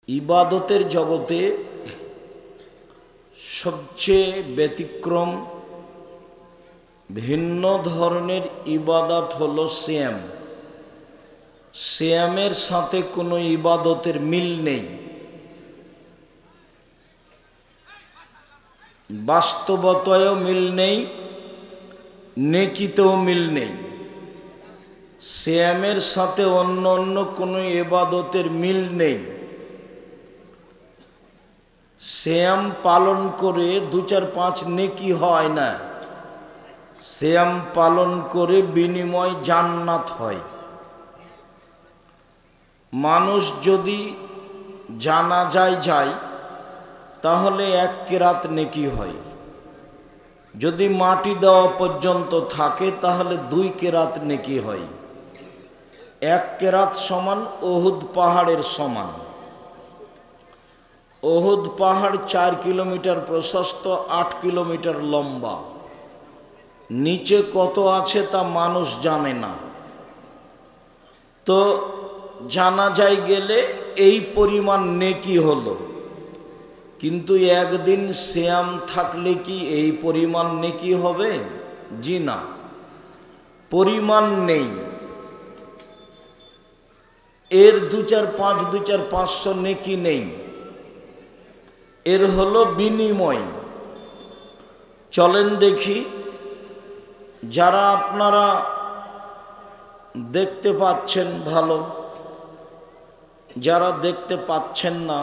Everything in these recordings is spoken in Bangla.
ইবাদতের জগতে সবচেয়ে ব্যতিক্রম ভিন্ন ধরনের ইবাদত হলো সিয়াম। সিয়ামের সাথে কোনো ইবাদতের মিল নেই, বাস্তবতায়ও মিল নেই, নেকিতেও মিল নেই। সিয়ামের সাথে অন্য অন্য কোনো ইবাদতের মিল নেই। সিয়াম পালন করে 2-4-5 নেকি হয় না, সিয়াম পালন করে বিনিময় জান্নাত হয়। মানুষ যদি জানাজায় যায় তাহলে 1 কেরাত নেকি হয়, যদি মাটি দেওয়া পর্যন্ত থাকে তাহলে 2 কেরাত নেকি হয়। 1 কেরাত সমান উহুদ পাহাড়ের সমান। উহুদ পাহাড় 4 কিলোমিটার প্রশস্ত, 8 কিলোমিটার লম্বা। নিচে কত আছে তা মানুষ জানে না। তো জানাজায় গেলে এই পরিমাণ নেকি হলো, কিন্তু একদিন সিয়াম থাকলে কি এই পরিমাণ নেকি হবে? জি না, পরিমাণ নেই। এর 2-4-5 2-4-500 নেকি নেই, এর হলো বিনিময়। চলেন দেখি, যারা আপনারা দেখতে পাচ্ছেন ভালো, যারা দেখতে পাচ্ছেন না,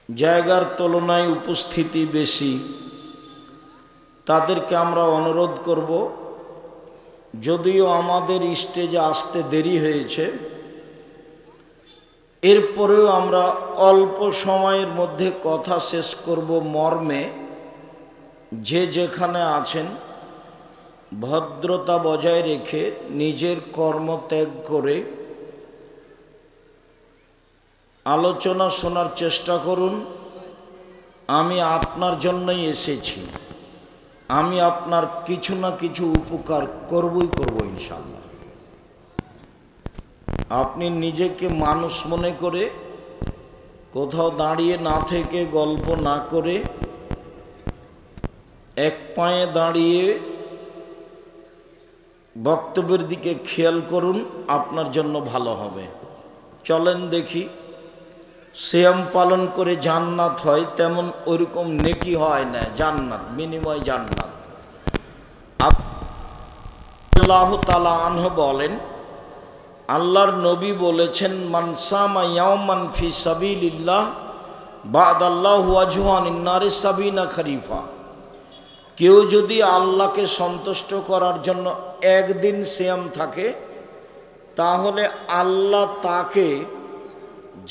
জায়গার তুলনায় উপস্থিতি বেশি, তাদেরকে আমরা অনুরোধ করব, যদিও আমাদের স্টেজে আসতে দেরি হয়েছে, এরপরেও আমরা অল্প সময়ের মধ্যে কথা শেষ করব মর্মে যে যেখানে আছেন ভদ্রতা বজায় রেখে নিজের কর্ম ত্যাগ করে আলোচনা শোনার চেষ্টা করুন। আমি আপনার জন্যই এসেছি, আমি আপনার কিছু না কিছু উপকার করবই করব ইনশাআল্লাহ। আপনি নিজেকে মানুষ মনে করে কোথাও দাঁড়িয়ে না থেকে, গল্প না করে, এক পায়ে দাঁড়িয়ে বক্তব্যের দিকে খেয়াল করুন, আপনার জন্য ভালো হবে। চলেন দেখি, সিয়াম পালন করে জান্নাত হয় তেমন ওইরকম নেকি হয় না, জান্নাত বিনিময় জান্নাত। আল্লাহু তাআলা আনহু বলেন, আল্লাহর নবী বলেছেন, মান সামা ইয়াওমান ফি সাবিলিল্লাহ বা'দাল্লাহু ওয়াজহু আনিন নারি 70 খরিফা। কেউ যদি আল্লাহকে সন্তুষ্ট করার জন্য একদিন সিয়াম থাকে, তাহলে আল্লাহ তাকে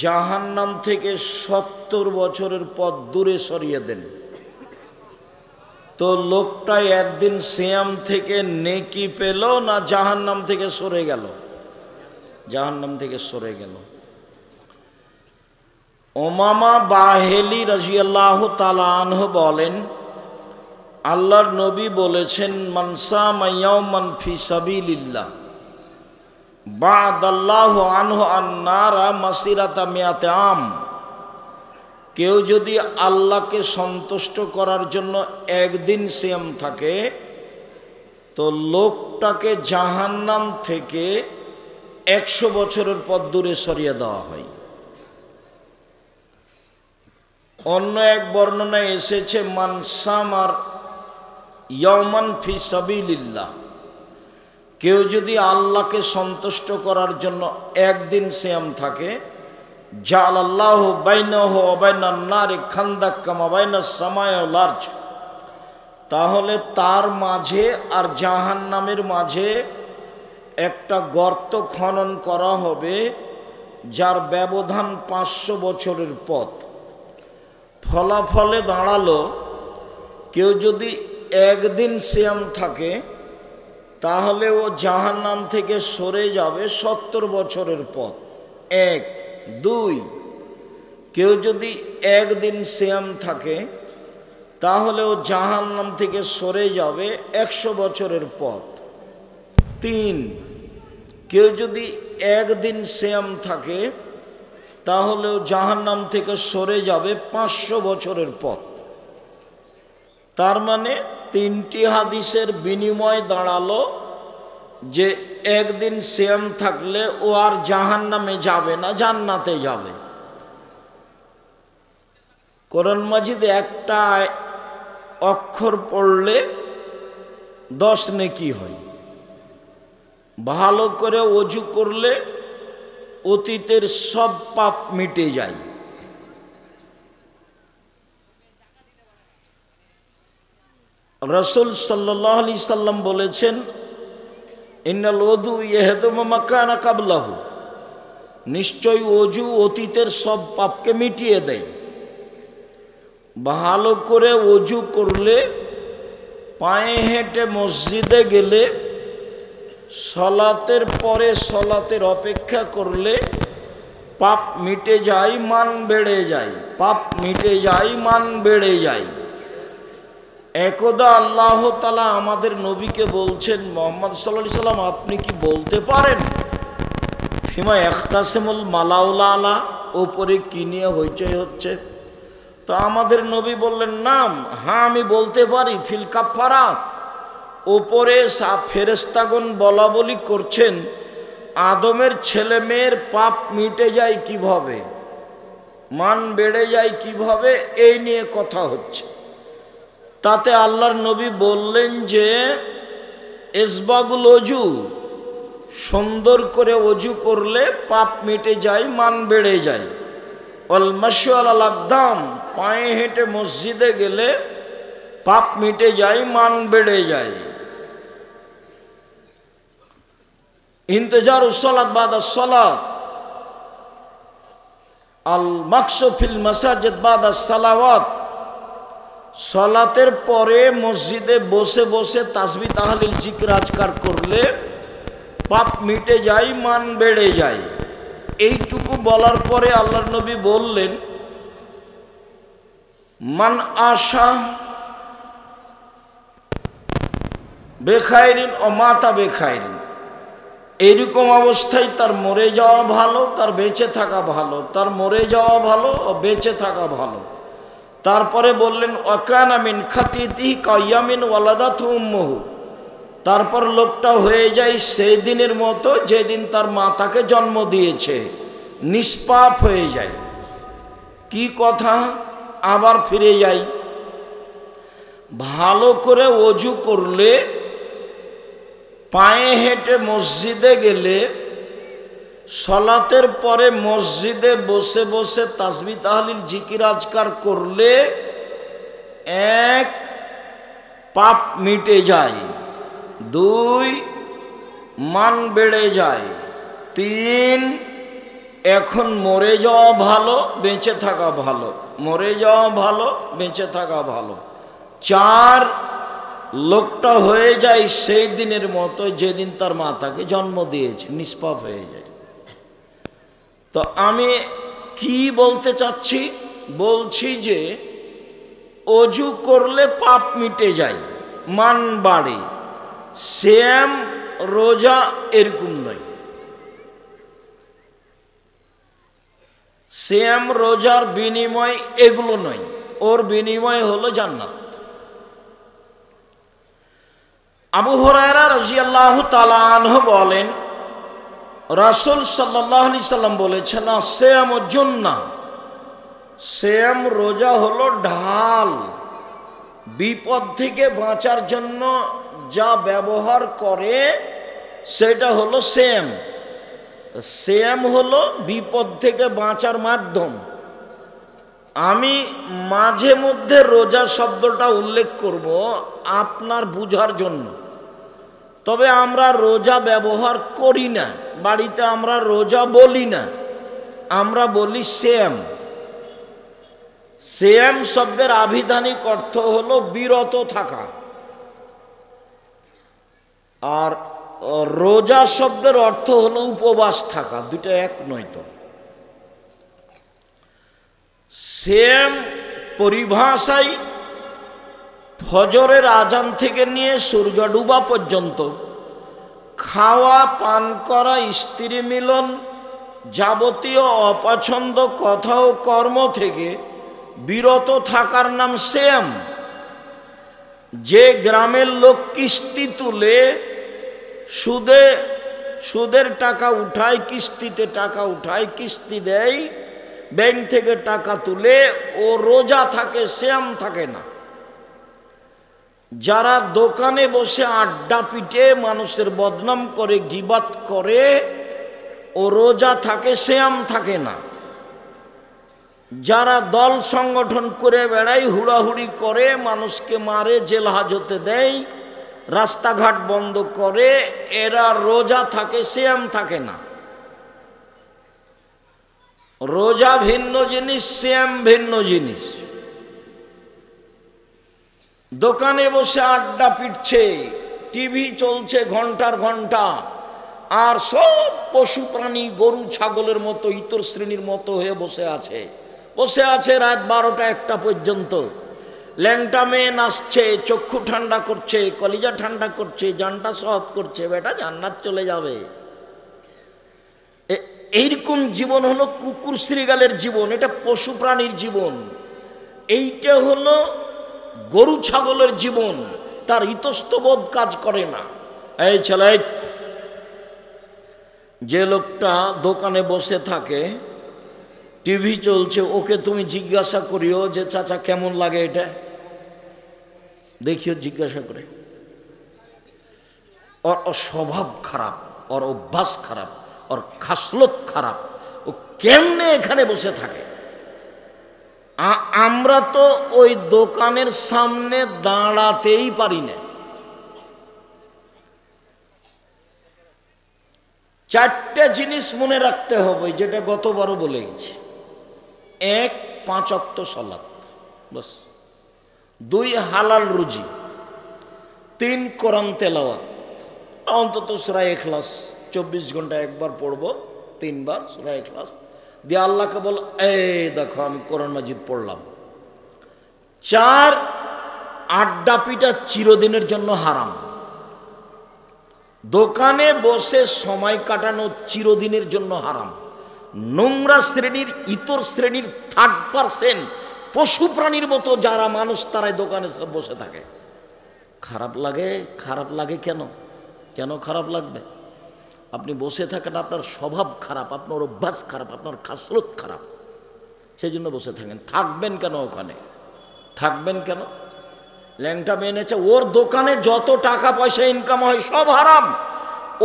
জাহান্নাম থেকে 70 বছরের পথ দূরে সরিয়ে দেন। তো লোকটা একদিন সিয়াম থেকে নেকি পেল না জাহান্নাম থেকে সরে গেল? জাহান্নাম থেকে সরে গেল। উমামা বাহেলি রাদিয়াল্লাহু তাআলা আনহু বলেন, আল্লাহর নবী বলেছেন, মান সামা ইয়াওমান ফি সাবিলিল্লাহ বা'দাল্লাহু আনহু আন-নারা মাসিরাতা মিয়াতে আম। কেউ যদি আল্লাহকে সন্তুষ্ট করার জন্য একদিন সিয়াম থাকে, তো লোকটাকে জাহান্নাম থেকে 100 বছরের পথ দূরে সরিয়ে দেওয়া হয়। অন্য এক বর্ণনায় এসেছে, মান সামার ইয়াওমান ফি সাবিলিল্লাহ, কেউ যদি আল্লাহকে সন্তুষ্ট করার জন্য একদিন সিয়াম থাকে, জাআলাল্লাহু বাইনাহু ওয়া বাইনান নারি খান্দাক কামা বাইনাস সামাই ওয়াল আরজ, তাহলে তার মাঝে আর জাহান্নামের মাঝে একটা গর্ত খনন করা হবে, যার ব্যবধান 500 বছরের পথ। ফলাফলে দাঁড়ালো, কেউ যদি একদিন সিয়াম থাকে তাহলে ও জাহান্নাম থেকে সরে যাবে 70 বছরের পথ। 1 2, কেউ যদি একদিন সিয়াম থাকে তাহলে ও জাহান্নাম থেকে সরে যাবে 100 বছরের পথ। 3, কেউ যদি একদিন সিয়াম থাকে তাহলেও জাহান্নাম থেকে সরে যাবে 500 বছরের পথ। তার মানে 3টি হাদিসের বিনিময় দাঁড়ালো যে একদিন সিয়াম থাকলে ও আর জাহান্নামে যাবে না, জান্নাতে যাবে। কোরআন মাজিদ একটা অক্ষর পড়লে 10 নেকি হয়। ভালো করে ওযু করলে অতীতের সব পাপ মিটে যায়। রাসূল সাল্লাল্লাহু আলাইহি সাল্লাম বলেছেন, ইন্নাল ওযু ইয়াহদুমু মা কানা ক্বাবলাহু, নিশ্চয় ওযু অতীতের সব পাপকে মিটিয়ে দেয়। ভালো করে ওযু করলে, পায়ে হেঁটে মসজিদে গেলে, সলাতের পরে সলাতের অপেক্ষা করলে পাপ মিটে যায়, মান বেড়ে যায়। পাপ মিটে যায়, মান বেড়ে যায়। একদা আল্লাহ তাআলা আমাদের নবীকে বলছেন, মুহাম্মদ সাল্লাল্লাহু আলাইহি সাল্লাম আপনি কি বলতে পারেন ফিমা ইখতাসিমুল মালাউল আলা, ওপরে কি নিয়ে হইচই হচ্ছে? তো আমাদের নবী বললেন, নাম, হ্যাঁ আমি বলতে পারি, ফিল কাফারাত, ওপরে ফেরেশতাগণ বলা বলি করছেন আদমের ছেলে মেয়ের পাপ মিটে যায় কিভাবে, মান বেড়ে যায় কিভাবে, এই নিয়ে কথা হচ্ছে। তাতে আল্লাহর নবী বললেন যে ইসবাগুল ওযু, সুন্দর করে ওযু করলে পাপ মিটে যায়, মান বেড়ে যায়। ওয়াল মাশু আলাল আকদাম, পায়ে হেঁটে মসজিদে গেলে পাপ মিটে যায়, মান বেড়ে যায়। ইন্তেজারুস সালাত বাদাস সালাত, আল মাকসু ফিল মাসাজিদ বাদাস সালাওয়াত, সালাতের পরে মসজিদে বসে বসে তাসবিহ তাহলিল জিকির আজকার করলে পাপ মিটে যায়, মান বেড়ে যায়। এইটুকু বলার পরে আল্লাহর নবী বললেন, মান আশা বেখাইরিন ও মাতা বেখাইরিন, এইরকম অবস্থায় তার মরে যাওয়া ভালো, তার বেঁচে থাকা ভালো, তার মরে যাওয়া ভালো ও বেঁচে থাকা ভালো। তারপরে বললেন ওয়াকানা মিন খাতিতিহি কায়ামিন ওয়ালাদাতহু উম্মুহু, তারপর লোকটা হয়ে যায় সেই দিনের মতো যেদিন তার মা তাকে জন্ম দিয়েছে, নিষ্পাপ হয়ে যায়। কি কথা, আবার ফিরে যাই। ভালো করে ওযু করলে, পায়ে হেঁটে মসজিদে গেলে, সলাতের পরে মসজিদে বসে বসে তাসবিহ তাহলিল জিকির আজকার করলে 1 পাপ মিটে যায়, 2 মান বেড়ে যায়, 3 এখন মরে যাওয়া ভালো, বেঁচে থাকা ভালো, মরে যাওয়া ভালো, বেঁচে থাকা ভালো, 4 লোকটা হয়ে যায় সেই দিনের মতো যেদিন তার মা তাকে জন্ম দিয়েছে, নিষ্পাপ হয়ে যায়। তো আমি কি বলতে চাচ্ছি, বলছি যে ওযু করলে পাপ মিটে যায়, মান বাড়ে। সিয়াম রোজা এরকম নয়। সিয়াম রোজার বিনিময় এগুলো নয়, ওর বিনিময় হলো জান্নাত। আবু হুরায়রা রাদিয়াল্লাহু তাআলা আনহু বলেন, রাসূল সাল্লাল্লাহু আলাইহি সাল্লাম বলেছেন, সিয়ামু জুন্নাহ, সিয়াম রোজা হলো ঢাল। বিপদ থেকে বাঁচার জন্য যা ব্যবহার করে সেটা হলো সিয়াম। সিয়াম হলো বিপদ থেকে বাঁচার মাধ্যম। আমি মাঝে মধ্যে রোজা শব্দটা উল্লেখ করব আপনার বুঝার জন্য, তবে আমরা রোজা ব্যবহার করি না, বাড়িতে আমরা রোজা বলি না, আমরা বলি সিয়াম। সিয়াম শব্দের আভিধানিক অর্থ হলো বিরত থাকা, আর রোজা শব্দের অর্থ হলো উপবাস থাকা, দুটো এক নয় তো। সিয়াম পরিভাষায় ফজরের আজান থেকে নিয়ে সূর্য ডুবা পর্যন্ত খাওয়া, পান করা, স্ত্রী মিলন যাবতীয় অপছন্দ কথা ও কর্ম থেকে বিরত থাকার নাম সিয়াম। যে গ্রামের লোক কিস্তি তুলে সুদের টাকা উঠায়, কিস্তিতে টাকা উঠায়, কিস্তি দেয়, ব্যাংক থেকে টাকা তুলে, ও রোজা থাকে, সিয়াম থাকে না। যারা দোকানে বসে আড্ডা পিটে মানুষের বদনাম করে, গীবাত করে, ও রোজা থাকে, সিয়াম থাকে না। যারা দল সংগঠন করে বেড়ায়, হুড়াহুড়ি করে, মানুষকে মারে, জেল হাজতে দেয়, রাস্তাঘাট বন্ধ করে, এরা রোজা থাকে, সিয়াম থাকে না। রোজা ভিন্ন জিনিস, সিয়াম ভিন্ন জিনিস। দোকানে বসে আড্ডা পিটছে, টিভি চলছে ঘন্টার ঘন্টা, আর সব পশু প্রাণী গরু ছাগলের মতো ইতর শ্রেণীর মতো হয়ে বসে আছে রাত 12টা-1টা পর্যন্ত। ল্যাংটা মেয়ে নাচছে, চক্ষু ঠান্ডা করছে, কলিজা ঠান্ডা করছে, জানটা সহজ করছে, বেটা জান্নাত চলে যাবে। এইরকম জীবন হলো কুকুর শ্রীগালের জীবন, এটা পশু প্রাণীর জীবন। এইটা হলো গরু ছাগলের জীবন, তার ইতস্তবোধ কাজ করে না। এই ছেলে, যে লোকটা দোকানে বসে থাকে, টিভি চলছে, ওকে তুমি জিজ্ঞাসা করিও যে চাচা কেমন লাগে এটা, দেখিও জিজ্ঞাসা করে। ওর স্বভাব খারাপ, ওর অভ্যাস খারাপ, ওর খাসলত খারাপ, ও কেমনে এখানে বসে থাকে। আমরা তো ওই দোকানের সামনে দাঁড়াতেই পারি না। 4টে জিনিস মনে রাখতে হবে, যেটা গতবারও বলে গেছি। 1, 5 ওয়াক্ত সালাত, বাস। 2, হালাল রুজি। 3, কোরআন তেলাওয়াত, অন্তত সূরা ইখলাস 24 ঘন্টা একবার পড়বো, 3 বার সূরা ইখলাস দিয়ে আল্লাহকে বল, এই দেখো আমি কোরআন মাজিদ পড়লাম। 4, আড্ডা পিটা চিরদিনের জন্য হারাম। দোকানে বসে সময় কাটানো চিরদিনের জন্য হারাম। নোংরা শ্রেণীর, ইতর শ্রেণীর, 3rd% পশু প্রাণীর মতো যারা মানুষ, তারাই দোকানে সব বসে থাকে। খারাপ লাগে? খারাপ লাগে কেন? কেন খারাপ লাগবে? আপনি বসে থাকেন, আপনার স্বভাব খারাপ, আপনার অভ্যাস খারাপ, আপনার খাসলত খারাপ, সেই জন্য বসে থাকেন। থাকবেন কেন ওখানে? থাকবেন কেন? ল্যাংটা মেয়ে নেছে, ওর দোকানে যত টাকা পয়সা ইনকাম হয় সব হারাম।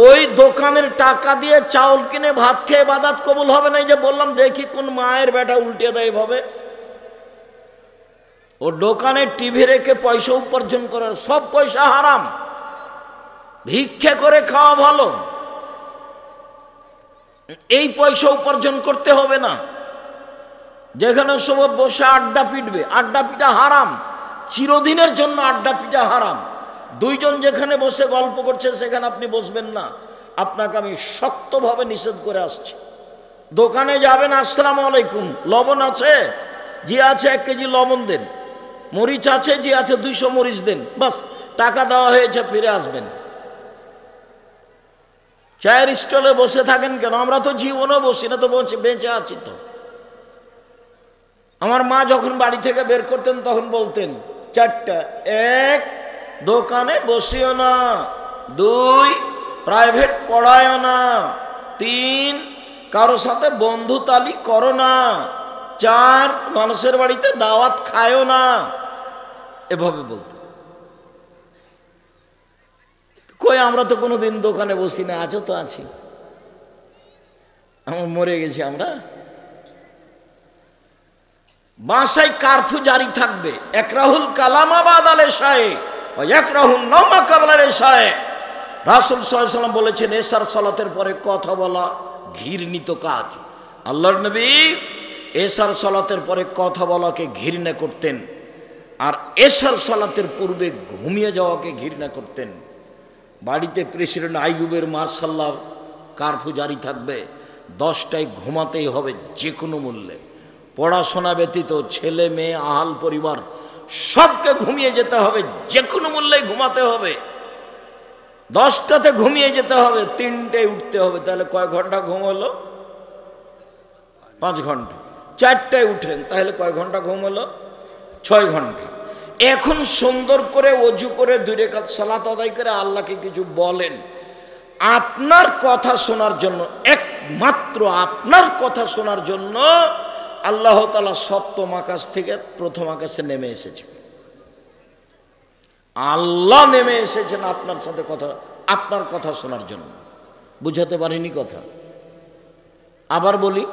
ওই দোকানের টাকা দিয়ে চাউল কিনে ভাত খেয়ে ইবাদত কবুল হবে না। এই যে বললাম, দেখি কোন মায়ের বেটা উল্টে দেয় ভাবে। ও দোকানে টিভি রেখে পয়সা উপার্জন করার, সব পয়সা হারাম। ভিক্ষে করে খাওয়া ভালো, এই পয়সা উপার্জন করতে হবে না। যেখানে সব বসে আড্ডা পিটবে, আড্ডা পিটা হারাম, চিরদিনের জন্য আড্ডা পিটা হারাম। 2 জন যেখানে বসে গল্প করছে সেখানে আপনি বসবেন না, আপনাকে আমি শক্তভাবে নিষেধ করে আসছি। দোকানে যাবেন, আসসালামু আলাইকুম, লবণ আছে? যে আছে 1 কেজি লবণ দেন। মরিচ আছে? যে আছে 200 মরিচ দেন। বাস, টাকা দেওয়া হয়েছে, ফিরে আসবেন। চায়ের স্টলে বসে থাকেন কেন? আমরা তো জীবনও বসি না, তো বেঁচে আছি তো। আমার মা যখন বাড়ি থেকে বের করতেন তখন বলতেন 4টা: 1, দোকানে বসিও না। 2, প্রাইভেট পড়ায়ও না। 3, কারো সাথে বন্ধুতালি করো না। 4, মানুষের বাড়িতে দাওয়াত খায়ও না। এভাবে বলতেন। কই, আমরা তো কোনোদিন দোকানে বসি না। আছো তো? আছি। আমরা মরে গেছি আমরা। বাসায় কারফিউ জারি থাকবে। একরাহুল কালামা বাদাল ইশায়ে ওয়া ইয়াকরাহুন নাওমা ক্বাবলাল ইশায়ে। রাসূল সাল্লাল্লাহু আলাইহি ওয়াসাল্লাম বলেছেন, এশার সালাতের পরে কথা বলা ঘৃণিত কাজ। আল্লাহর নবী এশার সালাতের পরে কথা বলাকে ঘৃণা করতেন, আর এশার সালাতের পূর্বে ঘুমিয়ে যাওয়াকে ঘৃণা করতেন। বাড়িতে প্রেসিডেন্ট আইয়ুবের মাশাআল্লাহ কারফিউ জারি থাকবে। 10টায় ঘুমাতেই হবে যে কোনো মূল্যে। পড়াশোনা ব্যতীত ছেলে মেয়ে আহাল পরিবার সবকে ঘুমিয়ে যেতে হবে, যে কোনো মূল্যে ঘুমাতে হবে। 10টাতে ঘুমিয়ে যেতে হবে, 3টায় উঠতে হবে। তাহলে কয় ঘন্টা ঘুম হলো? 5 ঘন্টা, 4টায় উঠেন, তাহলে কয় ঘন্টা ঘুম হলো? 6 ঘন্টা। এখন সুন্দর করে ওযু করে 2 রাকাত সালাত আদায় করে আল্লাহকে কিছু বলেন। আপনার কথা শোনার জন্য, একমাত্র আপনার কথা শোনার জন্য আল্লাহ তাআলা সপ্তম আকাশ থেকে প্রথম আকাশে নেমে এসেছেন। আল্লাহ নেমে এসেছেন আপনার সাথে কথা, আপনার কথা শোনার জন্য। বুঝাতে পারিনি কথা? আবার বলি,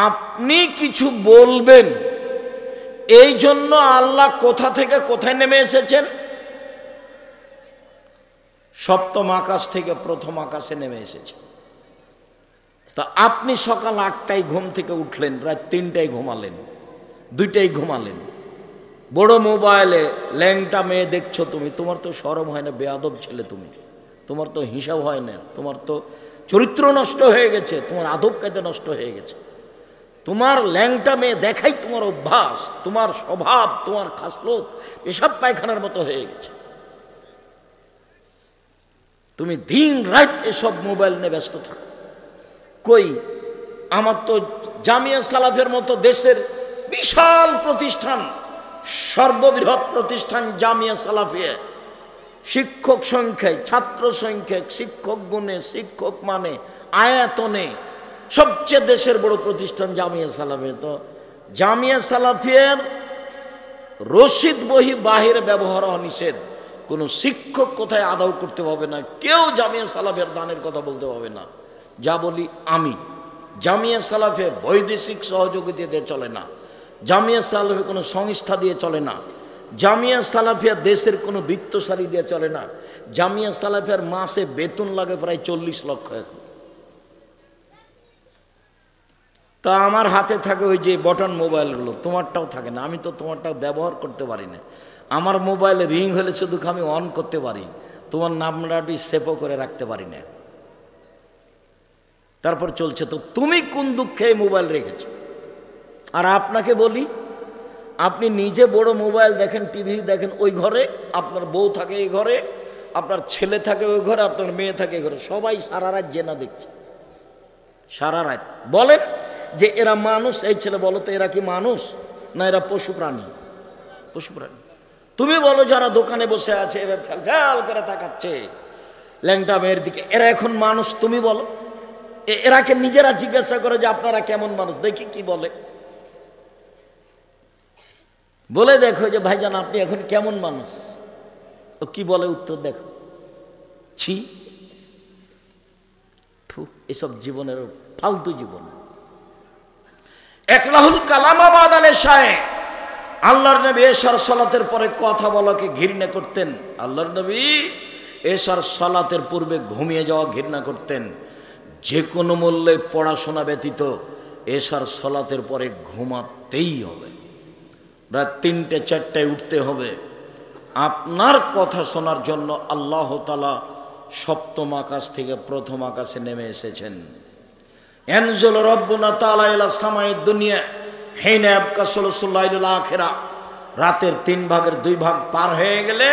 আপনি কিছু বলবেন, এই জন্য আল্লাহ কোথা থেকে কোথায় নেমে এসেছেন? সপ্তম আকাশ থেকে প্রথম আকাশে নেমে এসেছেন। তা আপনি সকাল 8টায় ঘুম থেকে উঠলেন, রাত 3টায় ঘুমালেন, 2টায় ঘুমালেন, বড় মোবাইলে ল্যাংটা মেয়ে দেখছো তুমি, তোমার তো শরম হয় না? বেয়াদব ছেলে তুমি, তোমার তো হিসাব হয় না, তোমার তো চরিত্র নষ্ট হয়ে গেছে, তোমার আদব কায়দা নষ্ট হয়ে গেছে, তোমার ল্যাংটা মেয়ে দেখাই তোমার অভ্যাস, তোমার স্বভাব, তোমার খাসলত পেশাব পায়খানার মতো হয়ে গেছে। তুমি দিন রাত এসব মোবাইল নিয়ে ব্যস্ত থাকো। কই, আমার তো জামিয়া সালাফের মতো দেশের বিশাল প্রতিষ্ঠান, সর্ববৃহৎ প্রতিষ্ঠান জামিয়া সালাফিয়া, শিক্ষক সংখ্যায়, ছাত্র সংখ্যায়, শিক্ষক গুণে, শিক্ষক মানে, আয়াতনে সবচেয়ে দেশের বড় প্রতিষ্ঠান জামিয়া সালাফিয়া। তো জামিয়া সালাফিয়ার রশিদ বহি বাহিরে ব্যবহার নিষেধ। কোনো শিক্ষক কোথায় আদাও করতে পারবে না, কেউ জামিয়া সালাফিয়ার দানের কথা বলতে পারবে না। যা বলি আমি, জামিয়া সালাফিয়া বৈদেশিক সহযোগিতা দিয়ে চলে না, জামিয়া সালাফিয়া কোনো সংস্থা দিয়ে চলে না, জামিয়া সালাফিয়া দেশের কোনো বিত্তশালী দিয়ে চলে না। জামিয়া সালাফিয়ার মাসে বেতন লাগে প্রায় 40 লক্ষ। এখন তা আমার হাতে থাকে ওই যে বটন মোবাইলগুলো, তোমারটাও থাকে না। আমি তো তোমারটাও ব্যবহার করতে পারি না। আমার মোবাইলে রিং হলে শুধু আমি অন করতে পারি, তোমার নাম্বারটি সেভও করে রাখতে পারি না। তারপর চলছে। তো তুমি কোন দুঃখে মোবাইল রেখেছ? আর আপনাকে বলি, আপনি নিজে বড় মোবাইল দেখেন, টিভি দেখেন, ওই ঘরে আপনার বউ থাকে, এই ঘরে আপনার ছেলে থাকে, ওই ঘরে আপনার মেয়ে থাকে, এই ঘরে সবাই সারা রাত জেনা দেখছে, সারা রাত। বলেন যে এরা মানুষ? এই ছেলে বলো তো, এরা কি মানুষ না এরা পশু প্রাণী? পশু প্রাণী। তুমি বলো যারা দোকানে বসে আছে এবার ফ্যাল ফ্যাল করে তাকাচ্ছে ল্যাংটা মেয়ের দিকে, এরা এখন মানুষ? তুমি বলো। এরাকে নিজেরা জিজ্ঞাসা করে যে আপনারা কেমন মানুষ, দেখি কি বলে। বলে দেখো যে ভাইজান আপনি এখন কেমন মানুষ, ও কি বলে উত্তর দেখো। ছি, এসব জীবনের ফালতু জীবন। একলাহুল কালামাবাদ আলে শায়ে, আল্লাহর নবী এশার সালাতের পরে কথা বলাকে ঘৃণা করতেন। আল্লাহর নবী এশার সালাতের পূর্বে ঘুমিয়ে যাওয়া ঘৃণা করতেন। যে কোনো মূল্যে পড়াশোনা ব্যতীত এশার সালাতের পরে ঘুমাতেই হবে, রাত 3টে 4টায় উঠতে হবে। আপনার কথা শোনার জন্য আল্লাহ তাআলা সপ্তম আকাশ থেকে প্রথম আকাশে নেমে এসেছেন। ইয়ানজুল রব্বুনা তাআলা ইলা সামাইদ দুনিয়া হিনা ইয়াবকা সুলুসুল লাইলিল আখিরা, রাতের 3 ভাগের 2 ভাগ পার হয়ে গেলে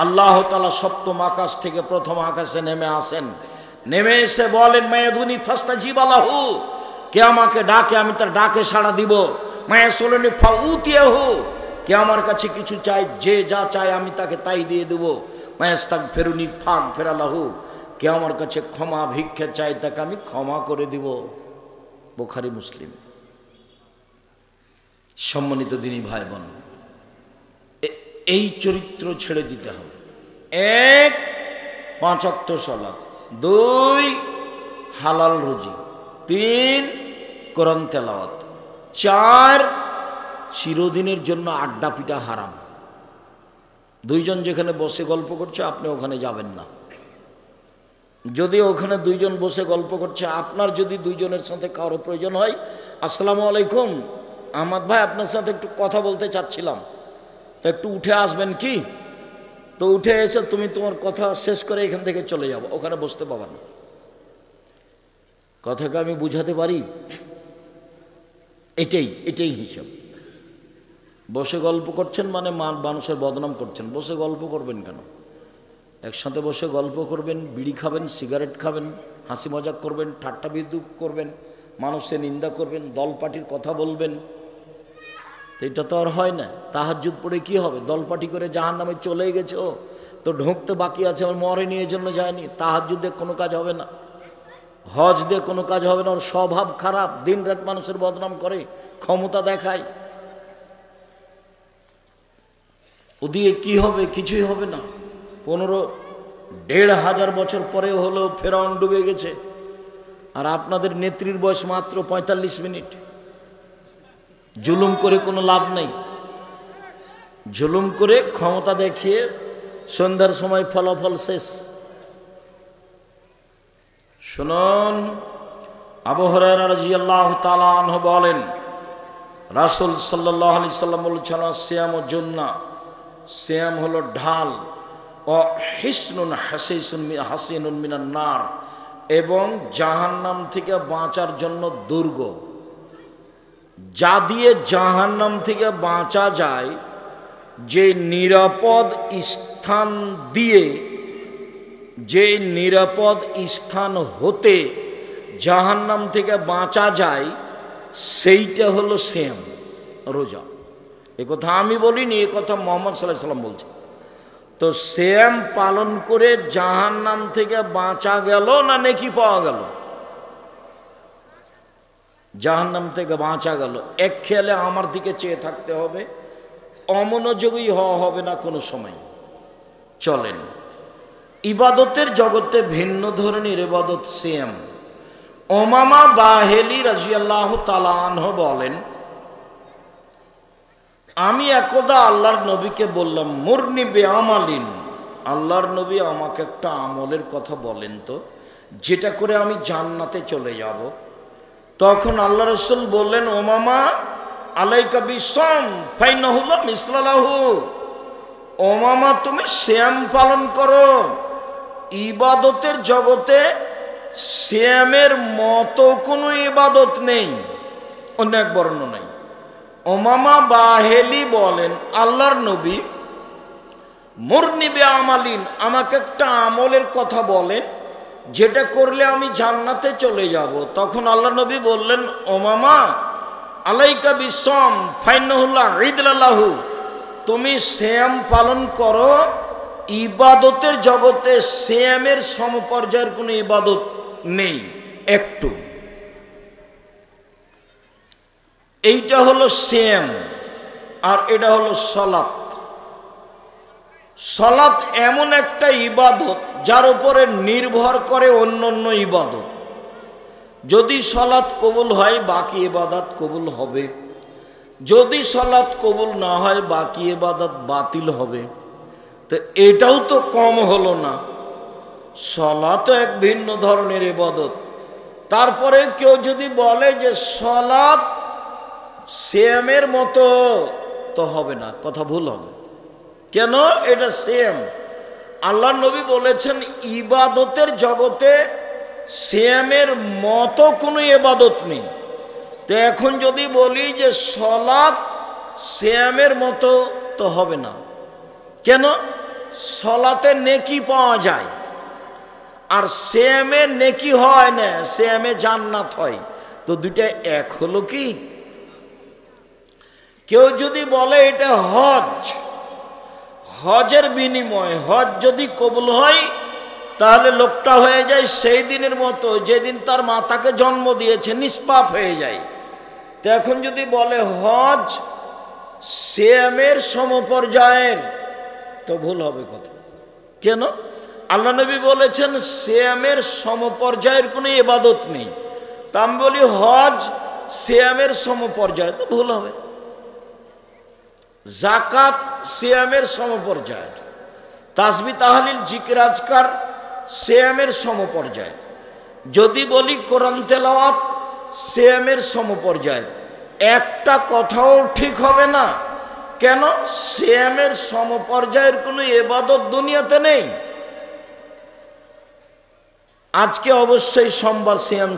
আল্লাহ তাআলা সপ্তম আকাশ থেকে প্রথম আকাশে নেমে আসেন। নেমে এসে বলেন, মায়াদুনি ফাস্তাজিব লাহু, কে আমাকে ডাকে আমি তার ডাকে সাড়া দিব। মায়াসুলুনি ফাউতিয়াহু, কে আমার কাছে কিছু চাই, যে যা চায় আমি তাকে তাই দিয়ে দেব। মায়াস্তাগফিরুনি ফাগফির লাহু, কে আমার কাছে ক্ষমা ভিক্ষা চাই তাকে আমি ক্ষমা করে দিব। বুখারী মুসলিম। সম্মানিত দিনী ভাই বোন, এই চরিত্র ছেড়ে দিতে হবে। 1 5 ওয়াক্ত সালাত, 2 হালাল রুজি, 3 কোরআন তেলাওয়াত, 4 চিরদিনের জন্য আড্ডা পিটা হারাম। 2 জন যেখানে বসে গল্প করছে আপনি ওখানে যাবেন না। যদি ওখানে 2 জন বসে গল্প করছে, আপনার যদি 2 জনের সাথে কারো প্রয়োজন হয়, আসসালামু আলাইকুম আহমদ ভাই, আপনার সাথে একটু কথা বলতে চাচ্ছিলাম, তো একটু উঠে আসবেন কি? তো উঠে এসে তুমি তোমার কথা শেষ করে এখান থেকে চলে যাবো, ওখানে বসতে পাবা না। কথাকে আমি বুঝাতে পারি? এটাই হিসাব। বসে গল্প করছেন মানে মানুষের বদনাম করছেন। বসে গল্প করবেন কেন? একসাথে বসে গল্প করবেন, বিড়ি খাবেন, সিগারেট খাবেন, হাসি মজাক করবেন, ঠাট্টা বিদ্রুপ করবেন, মানুষের নিন্দা করবেন, দল পার্টির কথা বলবেন, এটা তো আর হয় না। তাহাজ্জুদ পড়ে কি হবে? দল পার্টি করে জাহান্নামে চলে গেছে, ও তো ঢুকতে বাকি আছে, আমার মরেনি এই জন্য যায়নি। তাহাজ্জুদ দিয়ে কোনো কাজ হবে না, হজ দিয়ে কোনো কাজ হবে না। ওর স্বভাব খারাপ, দিন রাত মানুষের বদনাম করে, ক্ষমতা দেখায়। ও দিয়ে কি হবে? কিছুই হবে না। 15,500 বছর পরে হলো ফেরাউন ডুবে গেছে, আর আপনাদের নেত্রীর বয়স মাত্র 45 মিনিট। জুলুম করে কোনো লাভ নেই, জুলুম করে ক্ষমতা দেখিয়ে সন্ধ্যার সময় ফলাফল শেষ। শুনুন, আবু হুরায়রা রাদিয়াল্লাহু তাআলা আনহু বলেন, রাসূল সাল্লাল্লাহু আলাইহি সাল্লাম বলেছেন, সিয়াম ও জুন্নাহ, সিয়াম হলো ঢাল, ও হিসনুন হাসিনুন মিনান নার, এবং জাহান্নাম থেকে বাঁচার জন্য দুর্গ। যা দিয়ে জাহান্নাম থেকে বাঁচা যায়, যে নিরাপদ স্থান দিয়ে, যে নিরাপদ স্থান হতে জাহান্নাম থেকে বাঁচা যায়, সেইটা হলো সিয়াম, রোজা। এ কথা আমি বলিনি, এ কথা মুহাম্মদ সাল্লাল্লাহু আলাইহি ওয়াসাল্লাম বলছে। তো সিয়াম পালন করে জাহান্নাম থেকে বাঁচা গেল না নেকি পাওয়া গেল? জাহান্নাম থেকে বাঁচা গেল। এক খেয়ালে আমার দিকে চেয়ে থাকতে হবে, অমনোযোগী হওয়া হবে না কোনো সময়। চলেন, ইবাদতের জগতে ভিন্ন ধরনের ইবাদত সিয়াম। উমামা বাহিলি রাদিয়াল্লাহু তাআলা আনহু বলেন, আমি একদা আল্লাহর নবীকে বললাম, মুরনি বিআমালিন, আল্লাহর নবী আমাকে একটা আমলের কথা বলেন তো, যেটা করে আমি জান্নাতে চলে যাব। তখন আল্লাহ রাসূল বললেন, উমামা আলাইকা বিসম ফাইনাহু লা মিসলা লাহু, উমামা তুমি সিয়াম পালন করো। ইবাদতের জগতে সিয়ামের মতো কোনো ইবাদত নেই, অন্য এক বর্ণনায়। উমামা বাহিলি বলেন, আল্লাহর নবী মুরনি বিআমালিন, আমাকে একটা আমলের কথা বলেন, যেটা করলে আমি জান্নাতে চলে যাব। তখন আল্লাহ নবী বললেন, উমামা আলাইকা বিসম ফাইনাহু লা ঈদা লাহু, তুমি সিয়াম পালন করো। ইবাদতের জগতে সিয়ামের সমপর্যায়ের কোনো ইবাদত নেই একটু। এইটা হলো সিয়াম, আর এটা হলো সালাত। সালাত এমন একটা ইবাদত যার উপরে নির্ভর করে অন্য অন্য ইবাদত। যদি সালাত কবুল হয়, বাকি ইবাদত কবুল হবে। যদি সালাত কবুল না হয়, বাকি ইবাদত বাতিল হবে। তো এটাও তো কম হলো না, সালাত এক ভিন্ন ধরনের ইবাদত। তারপরে কেউ যদি বলে যে সালাত সিয়ামের মতো, তো হবে না, কথা ভুল হবে। কেন? এটা সিয়াম। আল্লাহর নবী বলেছেন, ইবাদতের জগতে সিয়ামের মতো কোনো ইবাদত নেই। তো এখন যদি বলি যে সালাত সিয়ামের মতো, তো হবে না। কেন? সালাতে নেকি পাওয়া যায়, আর সিয়ামে নেকি হয় না, সিয়ামে জান্নাত হয়। তো দুইটা এক হলো কি? কেউ যদি বলে এটা হজ, হজের বিনিময়, হজ যদি কবুল হয়, তাহলে লোকটা হয়ে যায় সেই দিনের মতো যেদিন তার মাতাকে জন্ম দিয়েছে, নিষ্পাপ হয়ে যায়। তো এখন যদি বলে হজ সিয়ামের সমপর্যায়ের, তো ভুল হবে কথা। কেন? আল্লাহ নবী বলেছেন সিয়ামের সমপর্যায়ের কোনো ইবাদত নেই। তা আমি বলি হজ সিয়ামের সমপর্যায়, তো ভুল হবে। যাকাত সিয়ামের সমপর্যায়, তাসবিহ তাহলিল জিকির আজকার সিয়ামের সমপর্যায়। যদি বলি কোরআন তেলাওয়াত সিয়ামের সমপর্যায়, একটা কথাও ঠিক হবে না। কেন? সিয়ামের সমপর্যায়ের কোনো ইবাদত দুনিয়াতে নেই। আজকে অবশ্যই সোমবার সিয়াম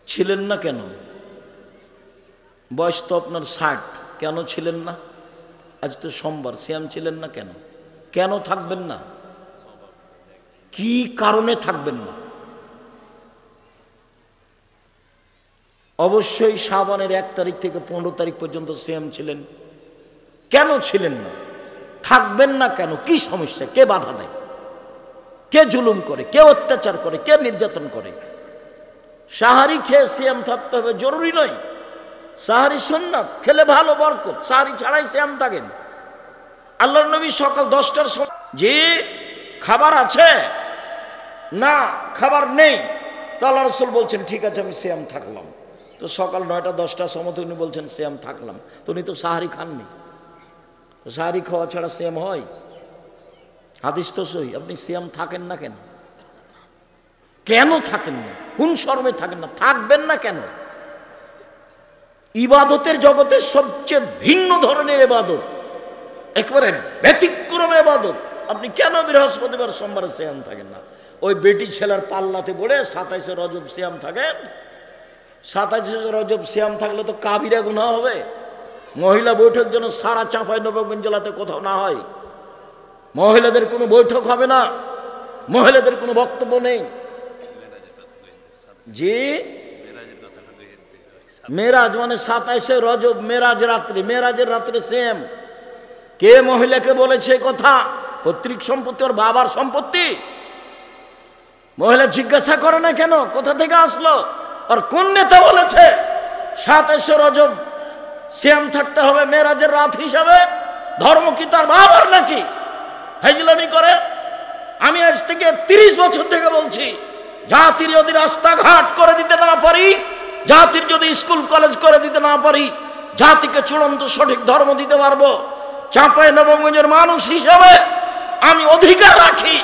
ছিলেন না কেন? বয়স তো আপনার 60, কেন ছিলেন না? আজ তো সোমবার, সিয়াম ছিলেন না কেন? কেন থাকবেন না? কি কারণে থাকবেন না? অবশ্যই শাবানের 1 তারিখ থেকে 15 তারিখ পর্যন্ত সিয়াম ছিলেন। কেন ছিলেন না? থাকবেন না কেন? কি সমস্যা? কে বাধা দেয়? কে জুলুম করে? কে অত্যাচার করে? কে নির্যাতন করে? সাহারি খেয়ে সিয়াম থাকতে হবে জরুরি নয়। সাহারি সুন্নাত, খেলে ভালো, বরকত। সাহারি ছাড়াই সিয়াম থাকেন। আল্লাহর নবী সকাল 10টার সময় যে খাবার আছে না, খাবার নেই, তো আল্লাহ রাসূল বলছেন ঠিক আছে আমি সিয়াম থাকলাম। তো সকাল 9টা 10টার সময় উনি বলছেন সিয়াম থাকলাম, তো উনি তো সাহারি খাননি। সাহারি খাওয়া ছাড়া সিয়াম হয়? হাদিস তো সহি। আপনি সিয়াম থাকেন না কেন? কেন থাকেন না? কোন শর্মে থাকেন না? থাকবেন না কেন? ইবাদতের জগতের সবচেয়ে ভিন্ন ধরনের ইবাদত, একেবারে ব্যতিক্রম ইবাদত। আপনি কেন বৃহস্পতিবার সোমবার সিয়াম থাকেন না? ওই বেটি ছেলের পাল্লাতে পড়ে 27শে রজব সিয়াম থাকেন। 27শে রজব সিয়াম থাকলে তো কাবিরা গুনাহ হবে। মহিলা বৈঠক যেন সারা চাঁপাইনবাবগঞ্জ জেলাতে কোথাও না হয়। মহিলাদের কোনো বৈঠক হবে না, মহিলাদের কোনো বক্তব্য নেই। জি, মেরাজ মানে 27শে রজব, মেরাজ রাত্রি, মেরাজের রাত্রে সেম। কে মহিলাকে বলেছে কথা? পৈতৃক সম্পত্তি ওর বাবার সম্পত্তি। মহিলা জিজ্ঞাসা করে না কেন কোথা থেকে আসলো? আর কোন নেতা বলেছে 27শে রজব সিয়াম থাকতে হবে মেরাজের রাত হিসাবে? ধর্ম কি তার বাবার নাকি? হেজলামি করে। আমি আজ থেকে 30 বছর থেকে বলছি, জাতির যদি রাস্তাঘাট করে দিতে না পারি, জাতির যদি স্কুল কলেজ করে দিতে না পারি, জাতিকে চূড়ান্ত সঠিক ধর্ম দিতে পারবো, চাঁপাইনবাবগঞ্জের মানুষ হিসেবে আমি অধিকার রাখি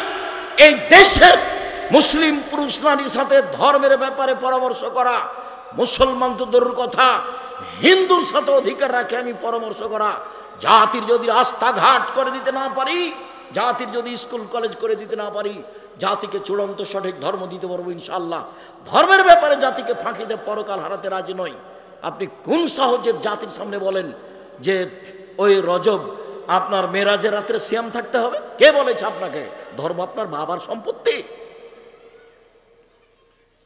এই দেশের মুসলিম পুরুষ নারীর সাথে ধর্মের ব্যাপারে পরামর্শ করা। মুসলমান তো দূরের কথা, হিন্দুর সাথে অধিকার রাখে আমি পরামর্শ করা। জাতির যদি রাস্তাঘাট করে দিতে না পারি, জাতির যদি স্কুল কলেজ করে দিতে না পারি, জাতিকে চূড়ান্ত সঠিক ধর্ম দিতে পারবো ইনশাআল্লাহ। ধর্মের ব্যাপারে জাতিকে ফাঁকি দিয়ে পরকাল হারাতে রাজি নই। আপনি কোন সাহসে জাতির সামনে বলেন যে ওই রজব আপনার মেরাজের রাত্রে সিয়াম থাকতে হবে? কে বলেছে আপনাকে? ধর্ম আপনার বাবার সম্পত্তি।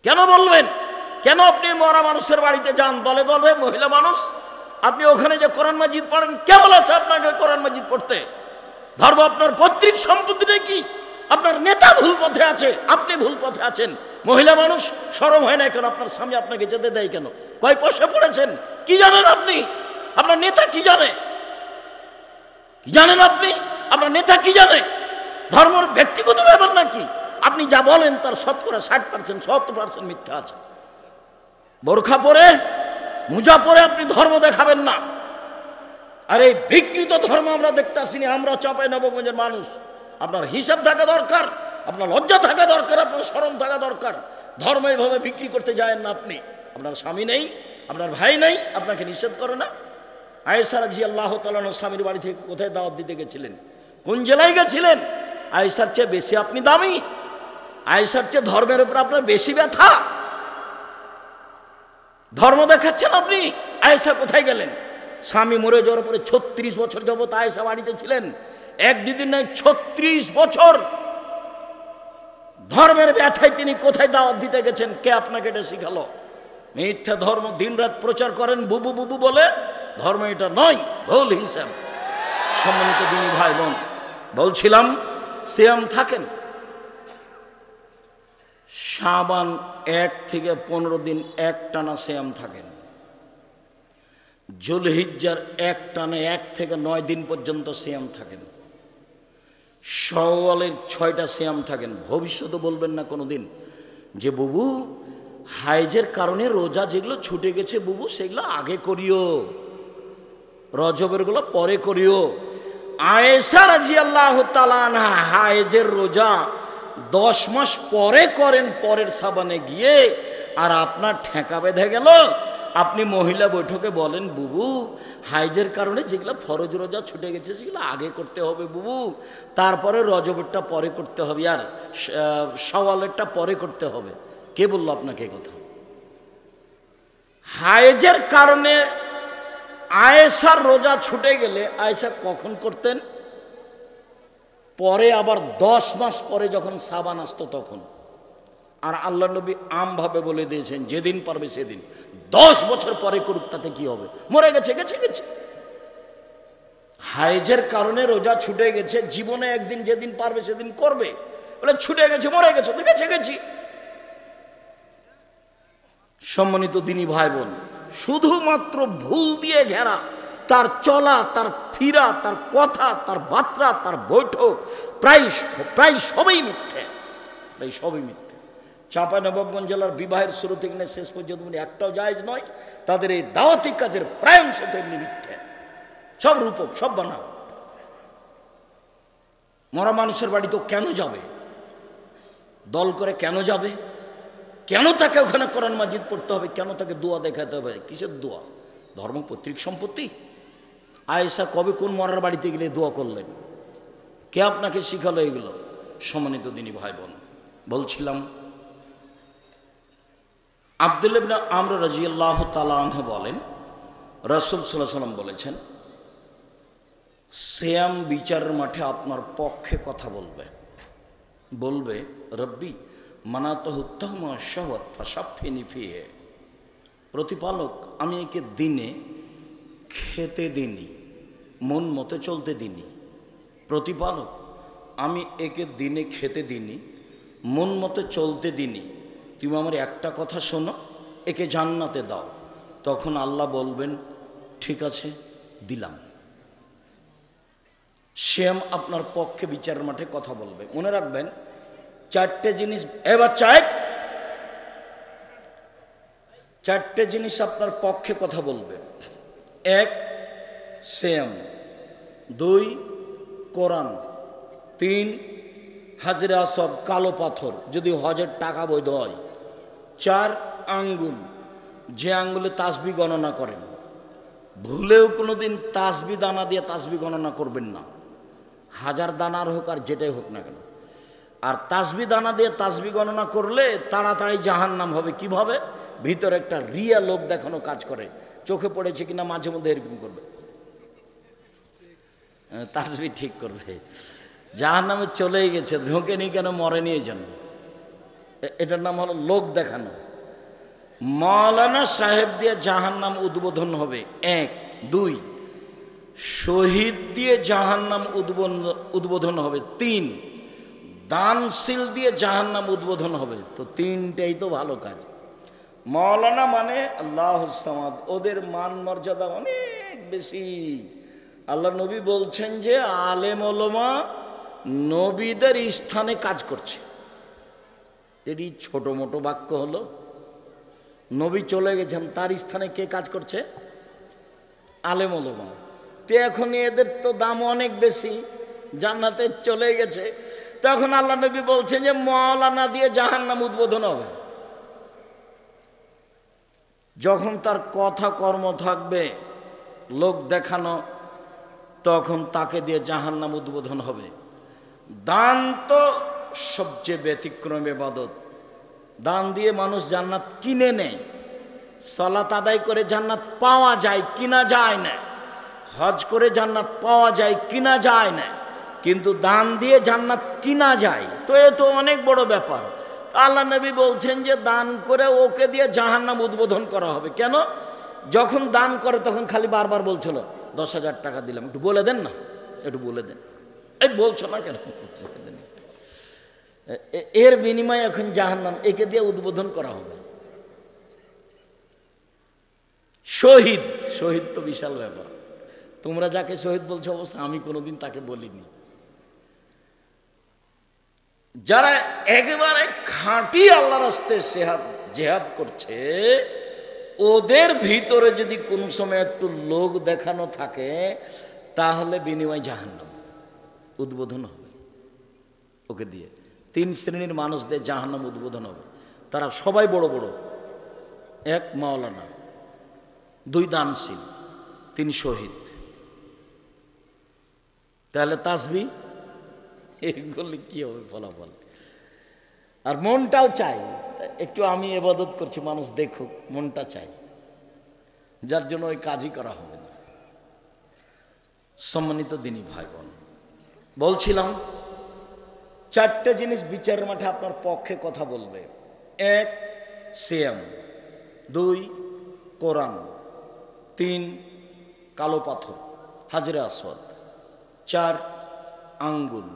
কেন বলবেন? কেন আপনি মরা মানুষের বাড়িতে যান দলে দলে, মহিলা মানুষ, আপনি ওখানে যে কোরআন মাজিদ পড়েন? কে বলেছে আপনাকে কোরআন মাজিদ পড়তে? ধর্ম আপনার পৈতৃক সম্পত্তি নাকি? আপনার নেতা ভুল পথে আছে, আপনি ভুল পথে আছেন। মহিলা মানুষ, শরম হয় না কেন? আপনার স্বামী আপনাকে যেতে দেয় কেন? কয় পয়সা পড়েছেন? কি জানেন আপনি? আপনার নেতা কি জানে? কি জানেন আপনি? আপনার নেতা কি জানে? ধর্মের ব্যক্তিগত ব্যাপার নাকি? আপনি যা বলেন তার 60% 70% মিথ্যা আছে। বোরখা পরে, মুজা পরে আপনি ধর্ম দেখাবেন না। আর এই বিকৃত ধর্ম আমরা দেখতে আসিনি। আমরা চাঁপাইনবাবগঞ্জের মানুষ। আপনার হিসাব থাকা দরকার, আপনার লজ্জা থাকা দরকার, আপনার শরম থাকা দরকার। ধর্ম এইভাবে বিক্রি করতে যায় না আপনি। আপনার স্বামী নেই, আপনার ভাই নেই, আপনাকে নিষেধ করে না। আয়েশা রাদিয়াল্লাহু তাআলা স্বামীর বাড়ি থেকে কোথায় দাওয়াত দিতে গেছিলেন? কোন জেলায় গেছিলেন? আয়েশার চেয়ে বেশি আপনি দামি। আয়েশার চেয়ে ধর্মের উপর আপনার বেশি ব্যথা। ধর্ম দেখাচ্ছেন আপনি। আয়েশা কোথায় গেলেন? স্বামী মরে যাওয়ার পরে 36 বছর যাবত আয়েশা বাড়িতে ছিলেন। 1-2 দিন নয়, 36 বছর ধর্মের ব্যথায় তিনি কোথায় দাওয়াত দিতে গেছেন? কে আপনাকে এটা শিখালো? মিথ্যা ধর্ম দিনরাত প্রচার করেন বুবু বুবু বলে। ধর্ম এটা নয়, ভুল হিসাব। সম্মানিত দিনী ভাই বোন, বলছিলাম সিয়াম থাকেন। শাবান 1 থেকে 15 দিন একটানা সিয়াম থাকেন। জুলহিজ্জার একটানা 1 থেকে 9 দিন পর্যন্ত সিয়াম থাকেন। শাওয়ালের 6টা সিয়াম থাকেন। ভবিষ্যতে বলবেন না কোনো দিন যে বুবু হাইজের কারণে রোজা যেগুলো ছুটে গেছে বুবু সেগুলো আগে করিও, রজবের গুলো পরে করিও। আয়েশা রাদিয়াল্লাহু তাআলা আনহা হাইজের রোজা 10 মাস পরে করেন, পরের সাবানে গিয়ে। আর আপনার ঠেকা বেঁধে গেল। আপনি মহিলা বৈঠকে বলেন বুবু হাইজের কারণে যেগুলো ফরজ রোজা ছুটে গেছে সেগুলো আগে করতে হবে বুবু, তারপরে রজবেরটা পরে করতে হবে, আর শাওয়ালেরটা পরে করতে হবে। কে বলল আপনাকে কথা? হাইজের কারণে আয়েশার রোজা ছুটে গেলে আয়েশা কখন করতেন? পরে, আবার 10 মাস পরে যখন সাবান আসতো তখন। আর আল্লাহ নবী আমভাবে বলে দিয়েছেন যেদিন পারবে সেদিন। 10 বছর পরে করুক, তাতে কি হবে? মরে গেছে, গেছে গেছে। হাইজের কারণে রোজা ছুটে গেছে, জীবনে একদিন যেদিন পারবে সেদিন করবে, বলে ছুটে গেছে, মরে গেছে, তো গেছে গেছি। সম্মানিত দিনী ভাই বোন, শুধুমাত্র ভুল দিয়ে ঘেরা তার চলা, তার ফিরা, তার কথা, তার বার্তা, তার বৈঠক প্রায় সবই মিথ্যে, প্রায় সবই মিথ্যে। চাঁপাইনবাবগঞ্জ জেলার বিবাহের শুরু থেকে শেষ পর্যন্ত একটাও জায়েজ নয়। তাদের এই দাওয়াতি কাজের প্রায় অংশ তেমনি মিথ্যে, সব রূপক, সব বানাও। মরা মানুষের বাড়ি তো কেন যাবে? দল করে কেন যাবে? কেন তাকে ওখানে কোরআন মাজিদ পড়তে হবে? কেন তাকে দোয়া দেখাতে হবে? কিসের দোয়া? ধর্ম পৈতৃক সম্পত্তি? আয়েশা কবে কোন মরার বাড়িতে গেলে দোয়া করলেন? কে আপনাকে শিখালো এগুলো? সম্মানিত দিনী ভাই বোন, বলছিলাম আব্দুল্লাহ ইবনে আমর রাদিয়াল্লাহু তাআলা আনহু বলেন, রাসূল সাল্লাল্লাহু আলাইহি ওয়াসাল্লাম বলেছেন, সিয়াম বিচারের মাঠে আপনার পক্ষে কথা বলবে, বলবে রব্বি মানাতাহু তাহমা শাহওয়াত ফাশাফিনি ফিহি, প্রতিপালক আমি একে দিনে খেতে দিনি, মন মতো চলতে দিনি। প্রতিপালক আমি একে দিনে খেতে দিনি, মন মতো চলতে দিনি, তুমি আমার একটা কথা শোনো, একে জান্নাতে দাও। তখন আল্লাহ বলবেন ঠিক আছে, দিলাম। শ্যাম আপনার পক্ষে বিচারের মাঠে কথা বলবে। মনে রাখবেন 4টে জিনিস, এবার চারটে জিনিস আপনার পক্ষে কথা বলবে। 1 শ্যাম, 2 কোরআন, 3 হাজরে আসওয়াদ কালো পাথর যদি হজের টাকা বৈধ হয়, 4 আঙ্গুল, যে আঙ্গুলে তাসবিহ গণনা করেন, ভুলেও কোনোদিন তাসবিহ দানা দিয়ে তাসবিহ গণনা করবেন না, 1000 দানার হোক আর যেটাই হোক না কেন। আর তাসবিহ দানা দিয়ে তাসবিহ গণনা করলে তাড়াতাড়ি জাহান্নাম হবে। কিভাবে? ভিতরে একটা রিয়া লোক দেখানো কাজ করে, চোখে পড়েছে কিনা মাঝে মধ্যে এরকম করবে, তাসবিহ ঠিক করবে, জাহান্নামে চলেই গেছে, ঢোকেনি কেন, মরেনি এই জন্য। এটার নাম হলো লোক দেখানো। মাওলানা সাহেব দিয়ে জাহান্নাম উদ্বোধন হবে 1, 2 শহীদ দিয়ে জাহান্নাম উদ্বোধন হবে 3 দানশীল দিয়ে জাহান্নাম উদ্বোধন হবে। তো 3টাই তো ভালো কাজ। মাওলানা মানে আল্লাহুস সামাদ, ওদের মান মর্যাদা অনেক বেশি। আল্লাহ নবী বলছেন যে আলেম ওলামা নবীদের স্থানে কাজ করছে। এটি ছোট মোটো বাক্য হলো? নবী চলে গেছেন, তার স্থানে কে কাজ করছে? আলেম ওলামা। তো এখন এদের তো দাম অনেক বেশি, জান্নাতে চলে গেছে। তখন আল্লাহ নবী বলছেন যে মাওলানা দিয়ে জাহান্নাম উদ্বোধন হবে। যখন তার কথা কর্ম থাকবে লোক দেখানো, তখন তাকে দিয়ে জাহান্নাম উদ্বোধন হবে। দান তো সবচেয়ে ব্যতিক্রম ইবাদত। দান দিয়ে মানুষ জান্নাত কিনে নেয়। সালাত আদায় করে জান্নাত পাওয়া যায়, কিনা যায় না। হজ করে জান্নাত পাওয়া যায়, কিনা যায় না। কিন্তু দান দিয়ে জান্নাত কিনা যায়, তো এ তো অনেক বড় ব্যাপার। আল্লাহ নবী বলছেন যে দান করে ওকে দিয়ে জাহান্নাম উদ্বোধন করা হবে। কেন? যখন দান করে তখন খালি বারবার বলছিল 10,000 টাকা দিলাম, একটু বলে দেন না, একটু বলে দেন। এই বলছো না কেন? এর বিনিময়ে এখন জাহান্নাম, একে দিয়ে উদ্বোধন করা হবে। শহীদ, শহীদ তো বিশাল ব্যাপার। তোমরা যাকে শহীদ বলছো অবশ্য আমি কোনোদিন তাকে বলিনি। যারা একেবারে খাঁটি আল্লাহ রাস্তায় জেহাদ করছে, ওদের ভিতরে যদি কোনো সময় একটু লোক দেখানো থাকে, তাহলে বিনিময় জাহান্নাম উদ্বোধন হবে ওকে দিয়ে। 3 শ্রেণীর মানুষদের জাহান্নাম উদ্বোধন হবে। তারা সবাই বড় বড়। 1 মাওলানা, 2 দানশীল, 3 শহীদ। তাহলে তাসবিহ এগুলি কি হবে ফলাফল? আর মনটাও চাই একটু আমি ইবাদত করছি, মানুষ দেখুক, মনটা চাই, যার জন্য ওই কাজই করা হবে না। সম্মানিত দিনী ভাই বোন, বলছিলাম 4টে জিনিস বিচারের মাঠে আপনার পক্ষে কথা বলবে। 1 সিয়াম, 2 কোরআন, 3 কালো পাথর হাজরে আসওয়াদ, 4 আঙ্গুল,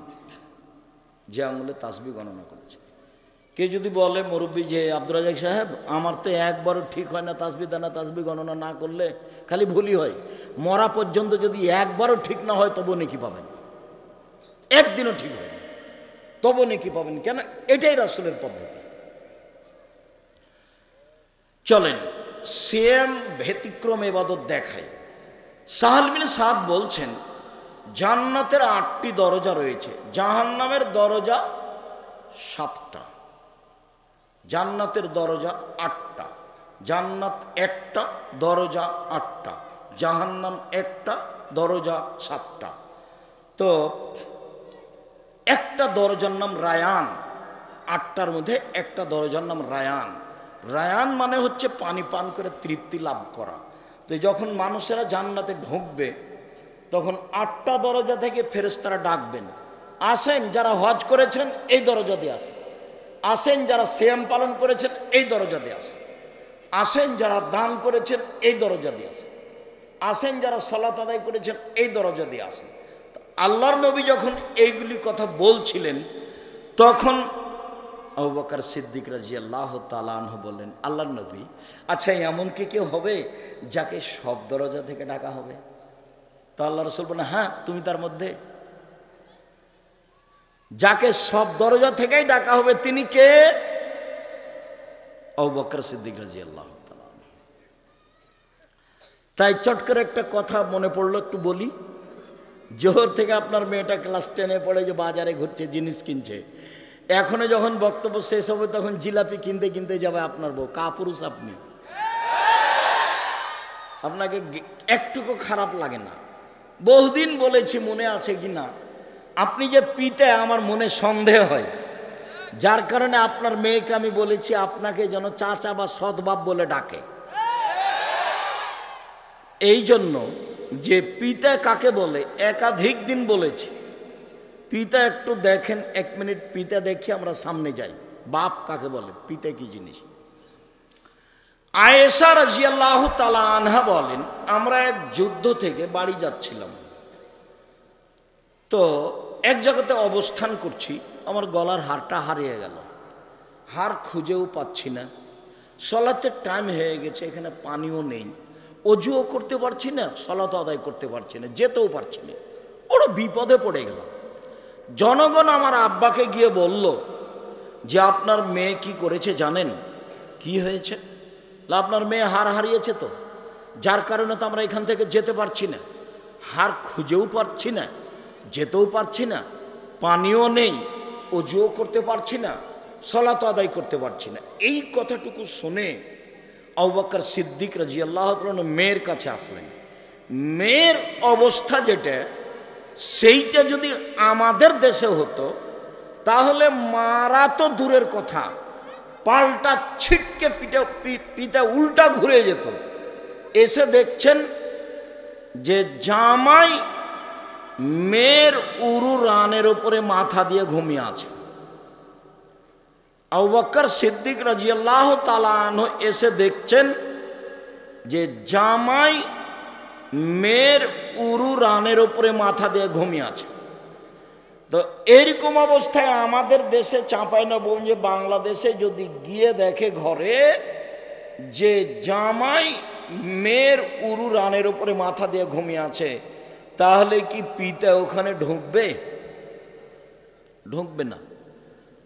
যে আঙ্গুলে তাসবিহ গণনা করেছে। কে যদি বলে মুরব্বী যে আব্দুর রাজাক সাহেব আমার তো একবারও ঠিক হয় না তাসবিহ দানা, তাসবিহ গণনা না করলে খালি ভুলই হয়, মরা পর্যন্ত যদি একবারও ঠিক না হয় তবু নেকি পাবেন, একদিনও ঠিক হয় না তবু নেকি পাবেন। কেন? এটাই রাসূলের পদ্ধতি। চলেন সিয়াম ব্যতিক্রম ইবাদত দেখায়। সাহাল বিন সাদ বলছেন জান্নাতের 8টি দরজা রয়েছে, জাহান্নামের দরজা 7টা। জান্নাতের দরজা 8টা, জান্নাত একটা, দরজা 8টা, জাহান্নাম একটা, দরজা 7টা। তো একটা দরজার নাম রায়ান, 8টার মধ্যে একটা দরজার নাম রায়ান। রায়ান মানে হচ্ছে পানি পান করে তৃপ্তি লাভ করা। তো যখন মানুষেরা জান্নাতে ঢুকবে তখন 8টা দরজা থেকে ফেরেশতারা ডাকবেন, আসেন যারা হজ করেছেন এই দরজা দিয়ে আসেন, আসেন যারা সিয়াম পালন করেছেন এই দরজা দিয়ে আসেন, আসেন যারা দান করেছেন এই দরজা দিয়ে আসেন, আসেন যারা সালাত আদায় করেছেন এই দরজা দিয়ে আসেন। আল্লাহর নবী যখন এইগুলি কথা বলছিলেন তখন আবু বকর সিদ্দিক রাদিয়াল্লাহু তাআলা আনহু বললেন, আল্লাহর নবী আচ্ছা এমন কি কেউ হবে যাকে সব দরজা থেকে ডাকা হবে? তো আল্লাহ রাসূল বলেন, হ্যাঁ তুমি তার মধ্যে। যাকে সব দরজা থেকেই ডাকা হবে তিনি কে? আবু বকর সিদ্দিক রাদিয়াল্লাহু তাআলা। তাই চট করে একটা কথা মনে পড়লো, একটু বলি। জোহর থেকে আপনার মেয়েটা ক্লাস 10-এ পড়ে, যে বাজারে ঘুরছে, জিনিস কিনছে, এখনো যখন বক্তব্য শেষ হবে তখন জিলাপি কিনতে কিনতে যাবে আপনার বউ। কাপুরুষ আপনি, আপনাকে একটুকু খারাপ লাগে না? বহুদিন বলেছি, মনে আছে কি না, আপনি যে পিতে আমার মনে সন্দেহ হয়, যার কারণে আপনার মেয়েকে আমি বলেছি আপনাকে যেন চাচা বা সৎবাপ বলে ডাকে। এই জন্য যে পিতা কাকে বলে একাধিক দিন বলেছি, পিতা একটু দেখেন, 1 মিনিট পিতা দেখি আমরা সামনে যাই। বাপ কাকে বলে, পিতা কি জিনিস? আয়েশা রাদিয়াল্লাহু তাআলা আনহা বলেন, আমরা এক যুদ্ধ থেকে বাড়ি যাচ্ছিলাম, তো এক জায়গাতে অবস্থান করছি, আমার গলার হারটা হারিয়ে গেল, হার খুঁজেও পাচ্ছি না, সালাতের টাইম হয়ে গেছে, এখানে পানিও নেই, অজুও করতে পারছি না, সালাত আদায় করতে পারছি না, যেতেও পারছি না, বড় বিপদে পড়ে গেলাম। জনগণ আমার আব্বাকে গিয়ে বলল যে আপনার মেয়ে কি করেছে জানেন? কি হয়েছে? আপনার মেয়ে হার হারিয়েছে, তো যার কারণে তো আমরা এখান থেকে যেতে পারছি না, হার খুঁজেও পারছি না, যেতেও পারছি না, পানিও নেই, অজুও করতে পারছি না, সালাত আদায় করতে পারছি না। এই কথাটুকু শুনে আবু বকর সিদ্দিক রাদিয়াল্লাহু তাআলা মেয়ের কাছে আসলেন। মেয়ের অবস্থা যেটা, সেইটা যদি আমাদের দেশে হতো তাহলে মারা তো দূরের কথা, পাল্টা ছিটকে পিঠে উল্টা ঘুরে যেত। এসে দেখছেন যে জামাই মেয়ের উরু রানের উপরে মাথা দিয়ে ঘুমিয়ে আছে। আবু বকর সিদ্দিক রাদিয়াল্লাহু তাআলা আনহু এসে দেখছেন যে জামাই মেয়ের উরু রানের উপরে মাথা দিয়ে ঘুমিয়ে আছে। তো এরকম অবস্থায় আমাদের দেশে চাঁপাইনবাবগঞ্জে বাংলাদেশে যদি গিয়ে দেখে ঘরে যে জামাই মেয়ের উরু রানের উপরে মাথা দিয়ে ঘুমিয়ে আছে, তাহলে কি পিতা ওখানে ঢুকবে? ঢুকবে না,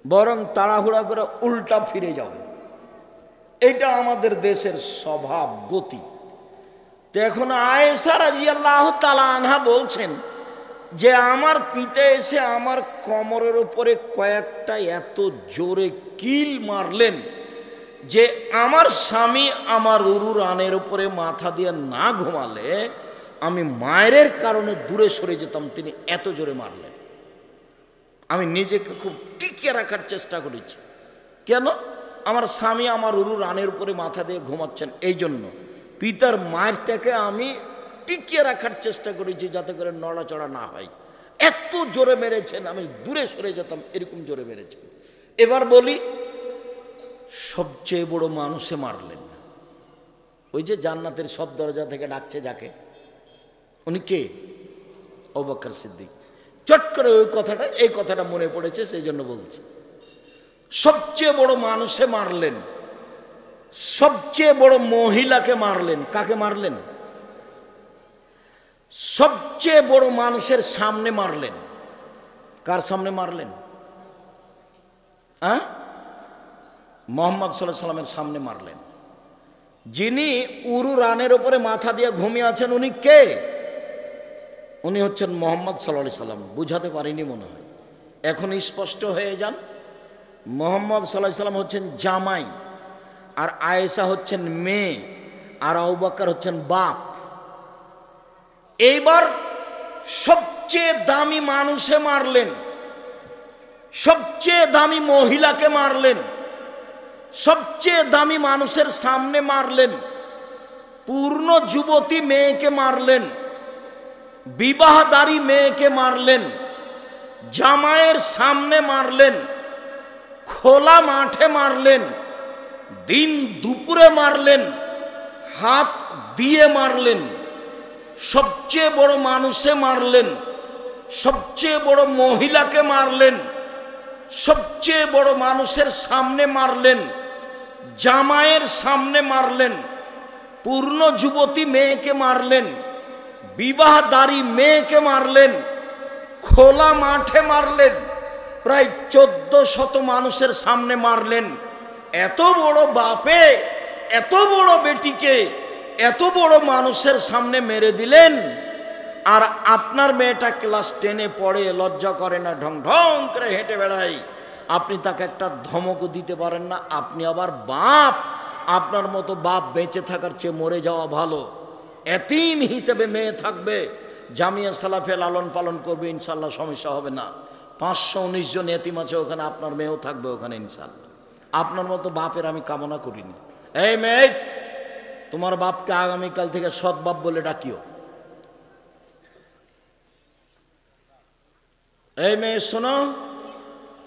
বরং তাড়াহুড়া করে উল্টা ফিরে যাবে। এটা আমাদের দেশের স্বভাব গতি। তো এখন আয়েশা রাদিয়াল্লাহু তাআলা আনহা বলছেন যে আমার পিতা এসে আমার কোমরের উপরে কয়েকটা এত জোরে কিল মারলেন যে আমার স্বামী আমার উরু রানের উপরে মাথা দিয়ে না ঘুমালে আমি মায়ের কারণে দূরে সরে যেতাম, তিনি এত জোরে মারলেন। আমি নিজেকে খুব টিকিয়ে রাখার চেষ্টা করেছি। কেন? আমার স্বামী আমার উরু রানের উপরে মাথা দিয়ে ঘুমাচ্ছেন, এই জন্য পিতার মায়েরটাকে আমি টিকিয়ে রাখার চেষ্টা করেছি যাতে করে নড়াচড়া না হয়। এত জোরে মেরেছেন আমি দূরে সরে যেতাম, এরকম জোরে মেরেছেন। এবার বলি, সবচেয়ে বড় মানুষে মারলেন, ওই যে জান্নাতের সব দরজা থেকে ডাকছে যাকে, উনি কে? আবু বকর সিদ্দিক। চট করে ওই কথাটা, এই কথাটা মনে পড়েছে, সেই জন্য বলছি। সবচেয়ে বড় মানুষে মারলেন, সবচেয়ে বড় মহিলাকে মারলেন। কাকে মারলেন? সবচেয়ে বড় মানুষের সামনে মারলেন। কার সামনে মারলেন? মুহাম্মদ সাল্লাল্লাহু আলাইহি সাল্লামের সামনে মারলেন। যিনি উরু রানের উপরে মাথা দিয়ে ঘুমিয়ে আছেন, উনি কে? উনি হচ্ছেন মুহাম্মদ সাল্লাল্লাহু আলাইহি সাল্লাম। বুঝাতে পারিনি মনে হয়, এখন স্পষ্ট হয়ে যান। মুহাম্মদ সাল্লাল্লাহু আলাইহি সাল্লাম হচ্ছেন জামাই, আর আয়েশা হচ্ছেন মেয়ে, আর আবু বকর হচ্ছেন বাপ। এইবার সবচেয়ে দামি মানুষে মারলেন, সবচেয়ে দামি মহিলাকে মারলেন, সবচেয়ে দামি মানুষের সামনে মারলেন, পূর্ণ যুবতী মেয়েকে মারলেন, বিবাহদারী মেয়েকে মারলেন, জামাইয়ের সামনে মারলেন, খোলা মাঠে মারলেন, দিন দুপুরে মারলেন, হাত দিয়ে মারলেন। সবচেয়ে বড় মানুষে মারলেন, সবচেয়ে বড় মহিলাকে মারলেন, সবচেয়ে বড় মানুষের সামনে মারলেন, জামাইয়ের সামনে মারলেন, পূর্ণ যুবতী মেয়েকে মারলেন, বিবাহদারী মেয়েকে মারলেন, খোলা মাঠে মারলেন, প্রায় 1400 মানুষের সামনে মারলেন। এত বড় বাপে এত বড় বেটিকে এত বড় মানুষের সামনে মেরে দিলেন। আর আপনার মেয়েটা ক্লাস 10-এ পড়ে, লজ্জা করে না, ঢং ঢং করে হেঁটে বেড়ায়, আপনি তাকে একটা ধমকও দিতে পারেন না। আপনি আবার বাপ, আপনার মতো বাপ বেঁচে থাকার চেয়ে মরে যাওয়া ভালো। এতিম হিসেবে মেয়ে থাকবে, জামিয়া সালাফে লালন পালন করবে, ইনশাল্লাহ সমস্যা হবে না। 519 জন এতিম আছে ওখানে, আপনার মেয়েও থাকবে ওখানে ইনশাল্লাহ। আপনার মতো বাপের আমি কামনা করিনি। এই মেয়ে, তোমার বাপকে আগামীকাল থেকে সৎ বাপ বলে ডাকিও। এই মেয়ে শোনো,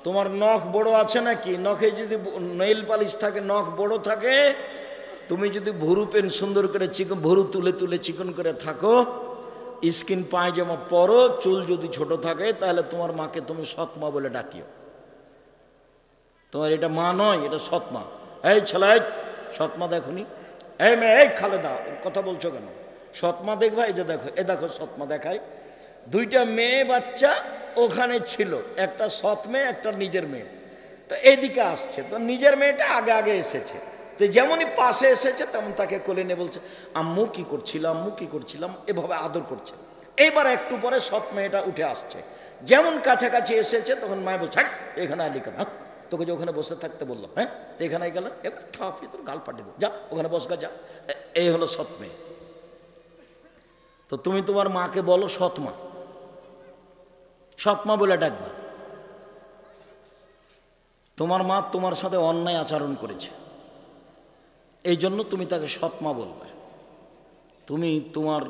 তোমার নখ বড় আছে নাকি? নখে যদি নেইল পালিশ থাকে, নখ বড় থাকে, তুমি যদি ভুরু পেন সুন্দর করে চিকন, ভুরু তুলে তুলে চিকন করে থাকো, স্কিন পায়জামা পরো, চুল যদি ছোট থাকে, তাহলে তোমার মাকে তুমি সৎমা বলে ডাকিও। তোমার এটা মা নয়, এটা সৎমা। এই ছেলে, সৎমা দেখনি? এই মেয়ে, এই খালেদা, কথা বলছো কেন? সৎমা দেখবা? এই যে দেখো, এ দেখো সৎমা দেখায়। 2টা মেয়ে বাচ্চা ওখানে ছিল, একটা সৎ মেয়ে, একটা নিজের মেয়ে। তো এইদিকে আসছে, তো নিজের মেয়েটা আগে আগে এসেছে। তো যেমনই পাশে এসেছে তেমন তাকে কোলে নিয়ে বলছে, আম্মু কি করছিলাম, আম্মু কি করছিলাম, এভাবে আদর করছে। এইবার একটু পরে সৎ মেয়েটা উঠে আসছে, যেমন কাছাকাছি এসেছে তখন মায় বলছে, হ্যাঁ এখানে আলি কেন? তোকে যে ওখানে বসে থাকতে বললাম, হ্যাঁ তো এখানে গেল, একটু থাপি তোর গাল পাঠিয়ে দেবো, যা ওখানে বস গা, যা। এই হলো সৎ মেয়ে। তো তুমি তোমার মাকে বলো সৎমা, সৎমা বলে ডাকবা। তোমার মা তোমার সাথে অন্যায় আচরণ করেছে, এই জন্য তুমি তাকে সৎমা বলবে। তুমি তোমার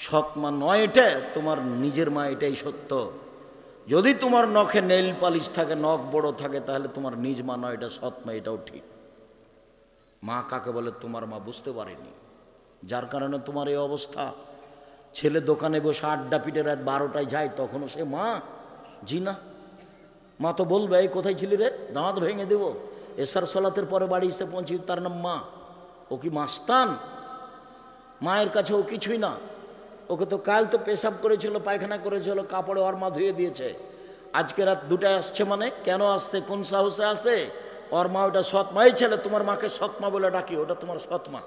সৎমা নয়, এটা তোমার নিজের মা, এটাই সত্য। যদি তোমার নখে নেইল পালিশ থাকে, নখ বড় থাকে, তাহলে তোমার নিজ মা নয়, এটা সৎমা, এটাও ঠিক। মা কাকে বলে তোমার মা বুঝতে পারেনি, যার কারণে তোমার এই অবস্থা। ছেলে দোকানে বসে আড্ডা পিটে রাত 12টায় যায়, তখনও সে মা? জি না। মা তো বলবে, এই কোথায় ছিলি রে, দাঁত ভেঙে দেবো। এসার সলাতের পরে বাড়ি এসে পৌঁছি, তার নাম মা? ও কি মাস্তান? মায়ের কাছে ও কিছুই না। ওকে তো কাল তো পেশাব করেছিল, পায়খানা করেছিল, কাপড়ে ওর মা ধুয়ে দিয়েছে। আজকে রাত 2টায় আসছে, মানে কেন আসছে, কোন সাহসে আসে? ওর মা ওটা সৎমা। এই ছেলে, তোমার মাকে সৎমা বলে ডাকি, ওটা তোমার সৎমা।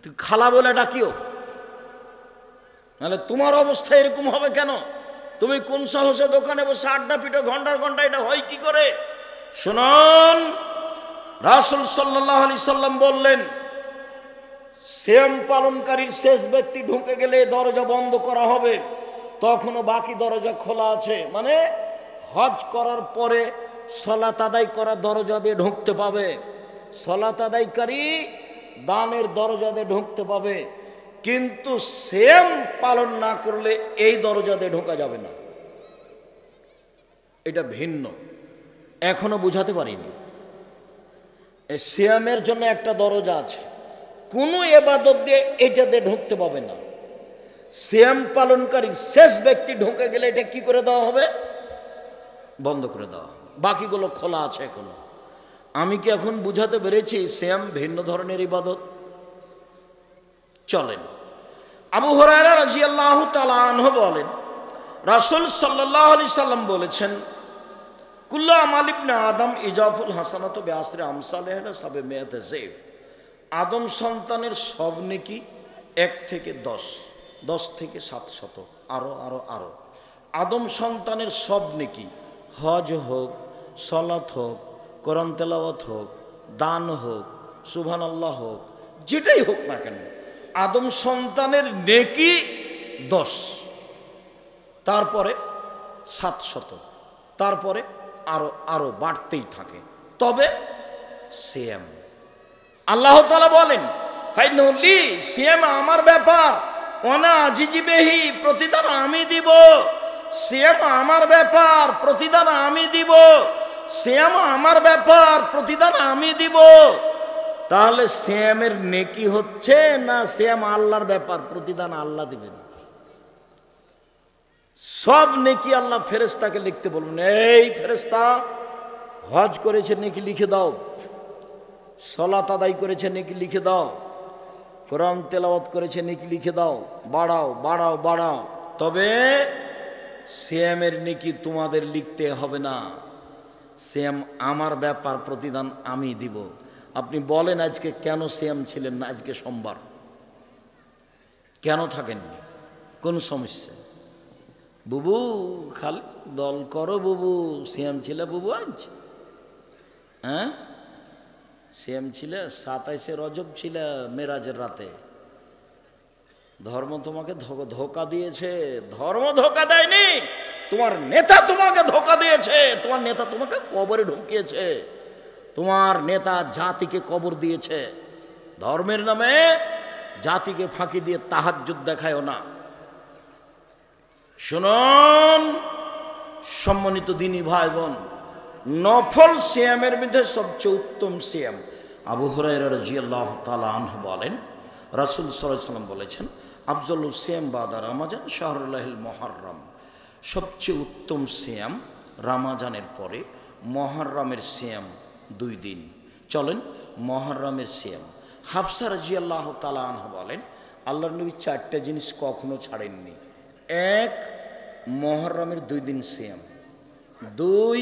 তুই খালা বলে ডাকিও, নাহলে তোমার অবস্থা এরকম হবে কেন? তুমি কোন সাহসে দোকানে বসে আড্ডা পিঠে ঘন্টার ঘন্টা, এটা হয় কি করে? শুনুন, রাসূল সাল্লাল্লাহু আলাইহি সাল্লাম বললেন, সিয়াম পালনকারীর শেষ ব্যক্তি ঢুকে গেলে দরজা বন্ধ করা হবে, তখনও বাকি দরজা খোলা আছে। মানে হজ করার পরে সালাত আদায় করা দরজা দিয়ে ঢুকতে পাবে, সালাত আদায়কারী দানের দরজা দিয়ে ঢুকতে পাবে, কিন্তু সিয়াম পালন না করলে এই দরজা দিয়ে ঢোকা যাবে না। এটা ভিন্ন। এখনো বুঝাতে পারিনি। এই সিয়ামের জন্য একটা দরজা আছে, কোনো এবাদত দিয়ে এটাতে ঢুকতে পাবে না। সিয়াম পালনকারী শেষ ব্যক্তি ঢুকে গেলে এটা কি করে দেওয়া হবে? বন্ধ করে দেওয়া হবে। বাকিগুলো খোলা আছে এখনো। আমি কি এখন বুঝাতে পেরেছি সিয়াম ভিন্ন ধরনের ইবাদত? চলেন, আবু হুরায়রা রাদিয়াল্লাহু তাআলা আনহু বলেন, রাসূল সাল্লাল্লাহু আলাইহি সাল্লাম বলেছেন, কুল্লু আমাল ইবনে আদম ইজাফুল হাসানাতু বিআশরি আমসালিহা সাবমিয়াত যায়ফ। আদম সন্তানের সব নেকি 1 থেকে 10, 10 থেকে 700, আরো আরো আরো। আদম সন্তানের সব নেকি, হজ হোক, সালাত হোক, কোরআন তেলাওয়াত হোক, দান হোক, সুবহানাল্লাহ হোক, যেটাই হোক না কেন, আদম সন্তানের নেকি 10, তারপরে 700, তারপরে আরো আরো বাড়তেই থাকে। তবে সিয়াম, আল্লাহ তাআলা বলেন, ফাইনাহু লি, সিয়াম আমার ব্যাপার, ওয়ানা আজিজি বিহি, প্রতিদান আমি দিব। সিয়াম আমার ব্যাপার, প্রতিদান আমি দিব। সিয়াম আমার ব্যাপার, প্রতিদান আমি দিব। তাহলে সিয়ামের নেকি হচ্ছে না সিয়াম আল্লাহর ব্যাপার, প্রতিদান আল্লাহ দিবেন? সব নেকি আল্লাহ ফেরেশতাকে লিখতে বলবেন, এই ফেরেশতা হজ করেছে নেকি লিখে দাও, সালাত আদায় করেছে নেকি লিখে দাও, কোরআন তেলাওয়াত করেছে নেকি লিখে দাও, বাড়াও বাড়াও বাড়াও। তবে সিয়ামের নেকি তোমাদের লিখতে হবে না, সিয়াম আমার ব্যাপার, প্রতিদান আমি দিব। আপনি বলেন আজকে কেন সিয়াম ছিলেন না? আজকে সোমবার কেন থাকেননি? কোন সমস্যা? বুবু খালি দল করো বুবু, সিয়াম ছিল বুবু আজ? হ্যাঁ, সিয়াম ছিল 27শে রজব ছিল, মেরাজের রাতে। ধর্ম তোমাকে ধোকা দিয়েছে। ধর্ম ধোকা দেয়নি, তোমার নেতা তোমাকে ধোকা দিয়েছে। তোমার নেতা তোমাকে কবরে ঢুকিয়েছে, তোমার নেতা জাতিকে কবর দিয়েছে। ধর্মের নামে জাতিকে ফাঁকি দিয়ে তাহাজ্জুদ দেখায়ও না। শুনুন সম্মানিত দ্বীনি ভাই বোন, নফল সিয়ামের মধ্যে সবচেয়ে উত্তম সিয়াম, আবু হুরায়রা রাদিয়াল্লাহু তাআলা আনহু বলেন, রাসূল সাল্লাল্লাহু আলাইহি ওয়াসাল্লাম বলেছেন, আফজালুস সিয়াম বাদা রমাজান শাহরুল্লাহিল মুহাররম। সবচেয়ে উত্তম সিয়াম রমাজানের পরে মুহররমের সিয়াম 2 দিন। চলেন মুহররমের সিয়াম। হাফসা রাদিয়াল্লাহু তাআলা আনহা বলেন, আল্লাহর নবী 4টা জিনিস কখনো ছাড়েননি। 1 মুহররমের 2 দিন সিয়াম, 2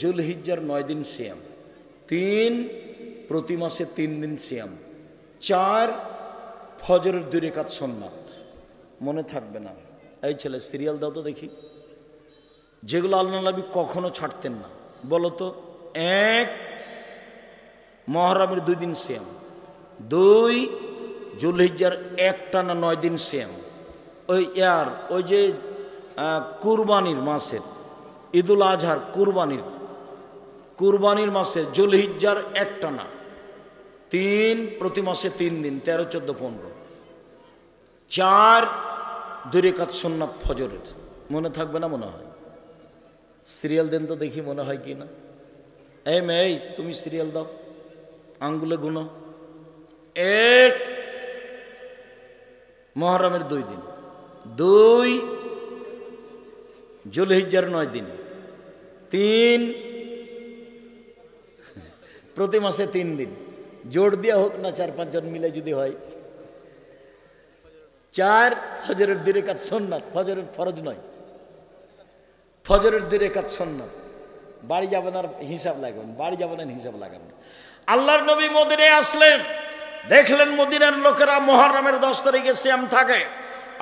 জুলহিজ্জার 9 দিন সিয়াম, 3 প্রতি মাসে 3 দিন সিয়াম, 4 ফজরের 2 রাকাত সুন্নাত। মনে থাকবে না? এই ছেলে সিরিয়াল দাও তো দেখি, যেগুলো আল্লাহর নবী কখনো ছাড়তেন না। বলো তো। 1 মুহররমের 2 দিন সিয়াম, 2 জুলহিজ্জার একটানা 9 দিন সিয়াম। ওই যে কুরবানির মাসের, ঈদুল আজহার কুরবানির মাসে জুলহিজ্জার একটানা 3, প্রতি মাসে 3 দিন, 13, 14, 15, 4 2 রাকাত সুন্নাত ফজরের। মনে থাকবে না? মনে হয়। সিরিয়াল দেন তো দেখি মনে হয় কি না। এই মেয়ে, তুমি সিরিয়াল দাও, আঙ্গুলে গুনো। 1 মুহররমের 2 দিন, 2 জুলহিজ্জার 9 দিন, 3 প্রতি মাসে 3 দিন। জোর দিয়া হোক না 4-5 জন মিলে যদি হয়। 4 ফজরের 2 রাকাত সুন্নাত, ফজরের ফরজ নয়, ফজরের 2 রাকাত সুন্নাত। বাড়ি যাবেন আর হিসাব লাগাবেন, বাড়ি যাবেন আর হিসাব লাগাবেন। আল্লাহর নবী মদিনায় আসলেন, দেখলেন মদিনার লোকেরা মুহররমের 10 তারিখে সিয়াম থাকে।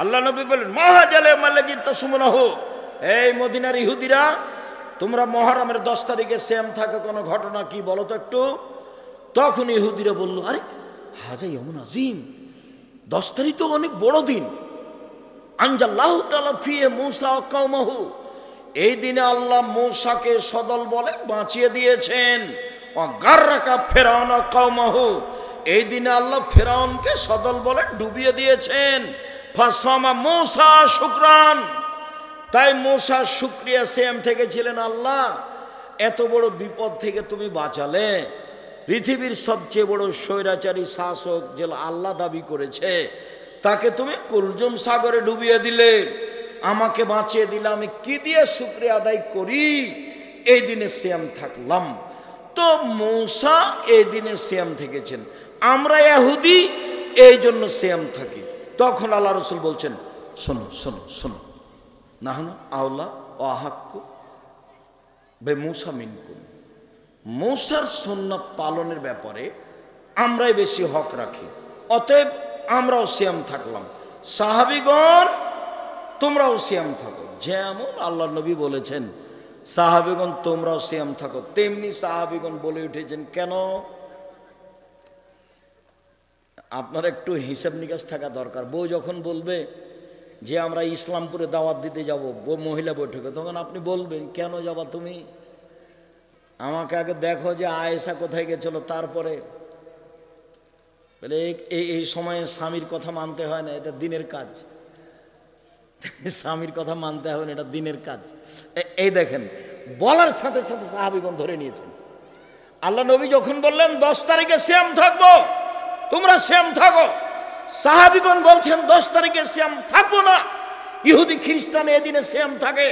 আল্লাহ নবী বললেন, মাহাজালে মালাকি তাসুমনাহু, এই মদিনার ইহুদিরা, তোমরা মুহররমের 10 তারিখে সিয়াম থাকে, কোনো ঘটনা কি বলো তো একটু। তখন ইহুদিরা বলল, আরে হাজা ইয়ামুন আযীম, 10 তারিখ তো অনেক বড় দিন। আনজাল্লাহু তাআলা ফিহি মূসা ওয়া কওমাহু, এই দিনে আল্লাহ মূসাকে সদল বলে বাঁচিয়ে দিয়েছেন। ওয়া গাররাকা ফিরআউন ওয়া কওমাহু, এই দিনে আল্লাহ ফিরআউনকে সদল বলে ডুবিয়ে দিয়েছেন। ফাসামা মূসা শুকরান, তাই মূসা শুকরিয়া সিয়াম থেকে ছিলেন। আল্লাহ এত বড় বিপদ থেকে তুমি বাঁচালে, পৃথিবীর সবচেয়ে বড় স্বৈরাচারী শাসক যে আল্লাহ দাবি করেছে, তাকে তুমি কুলজুম সাগরে ডুবিয়ে দিলে, আমাকে বাঁচিয়ে দিলে, আমি কি দিয়ে শুকরিয়া আদায় করি? এই দিনে সিয়াম থাকলাম। তো মূসা এই দিনে সিয়াম থেকেছেন, আমরা ইহুদি এই জন্য সিয়াম থাকি। তখন আল্লাহ রসুল বলছেন, শোনো শোনো শোনো, নাহনু আওলা ও আহাক্কু বে মূসা মিনকুম, মূসার সুন্নাত পালনের ব্যাপারে আমরাই বেশি হক রাখি, অতএব আমরাও সিয়াম থাকলাম। সাহাবীগণ তোমরাও সিয়াম থাকো, যেমন আল্লাহ নবী বলেছেন সাহাবীগণ তোমরাও সিয়াম থাকো, তেমনি সাহাবীগণ বলে উঠেছেন কেন? আপনার একটু হিসাব নিকাশ থাকা দরকার। বউ যখন বলবে যে আমরা ইসলামপুরে দাওয়াত দিতে যাব মহিলা বৈঠকে, তখন আপনি বলবেন কেন যাবা তুমি? আমাকে আগে দেখো যে আয়েশা কোথায় গেছিল, তারপরে বলে এই সময়ে স্বামীর কথা মানতে হয় না, এটা দিনের কাজ। স্বামীর কথা মানতে হবে না, এটা দিনের কাজ। এই দেখেন, বলার সাথে সাথে সাহাবীগণ ধরে নিয়েছেন। আল্লাহ নবী যখন বললেন 10 তারিখে সিয়াম থাকবো, তোমরা সিয়াম থাকো, সাহাবীগণ বলছেন 10 তারিখে সিয়াম থাকবো না। ইহুদি খ্রিস্টান এই দিনে সিয়াম থাকে,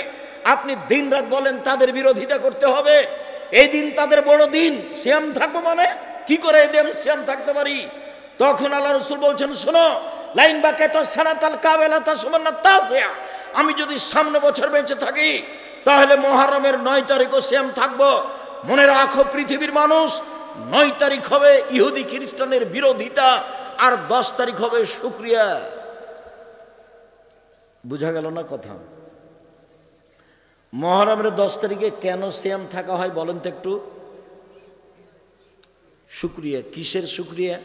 আপনি দিন রাত বলেন তাদের বিরোধিতা করতে হবে। এই দিন তাদের বড় দিন, সিয়াম থাকবো মানে কি করে এই দিন সিয়াম থাকতে পারি? তখন আল্লাহ রাসূল বলছেন, শোনো, লাইন বাকে তো সানাতাল কাবেলা তাসুমান্না তাসিয়া, আমি যদি সামনে বছর বেঁচে থাকি তাহলে মুহররমের 9 তারিখও সিয়াম থাকবো। মনে রাখো পৃথিবীর মানুষ, 9 তারিখ হবে ইহুদি খ্রিস্টানের বিরোধিতা, আর 10 তারিখ হবে শুকরিয়া। বুঝা গেল না কথা? মুহররমের 10 তারিখে কেন সিয়াম থাকা হয় বলেন তো একটু? শুকরিয়া। কিসের শুকরিয়া?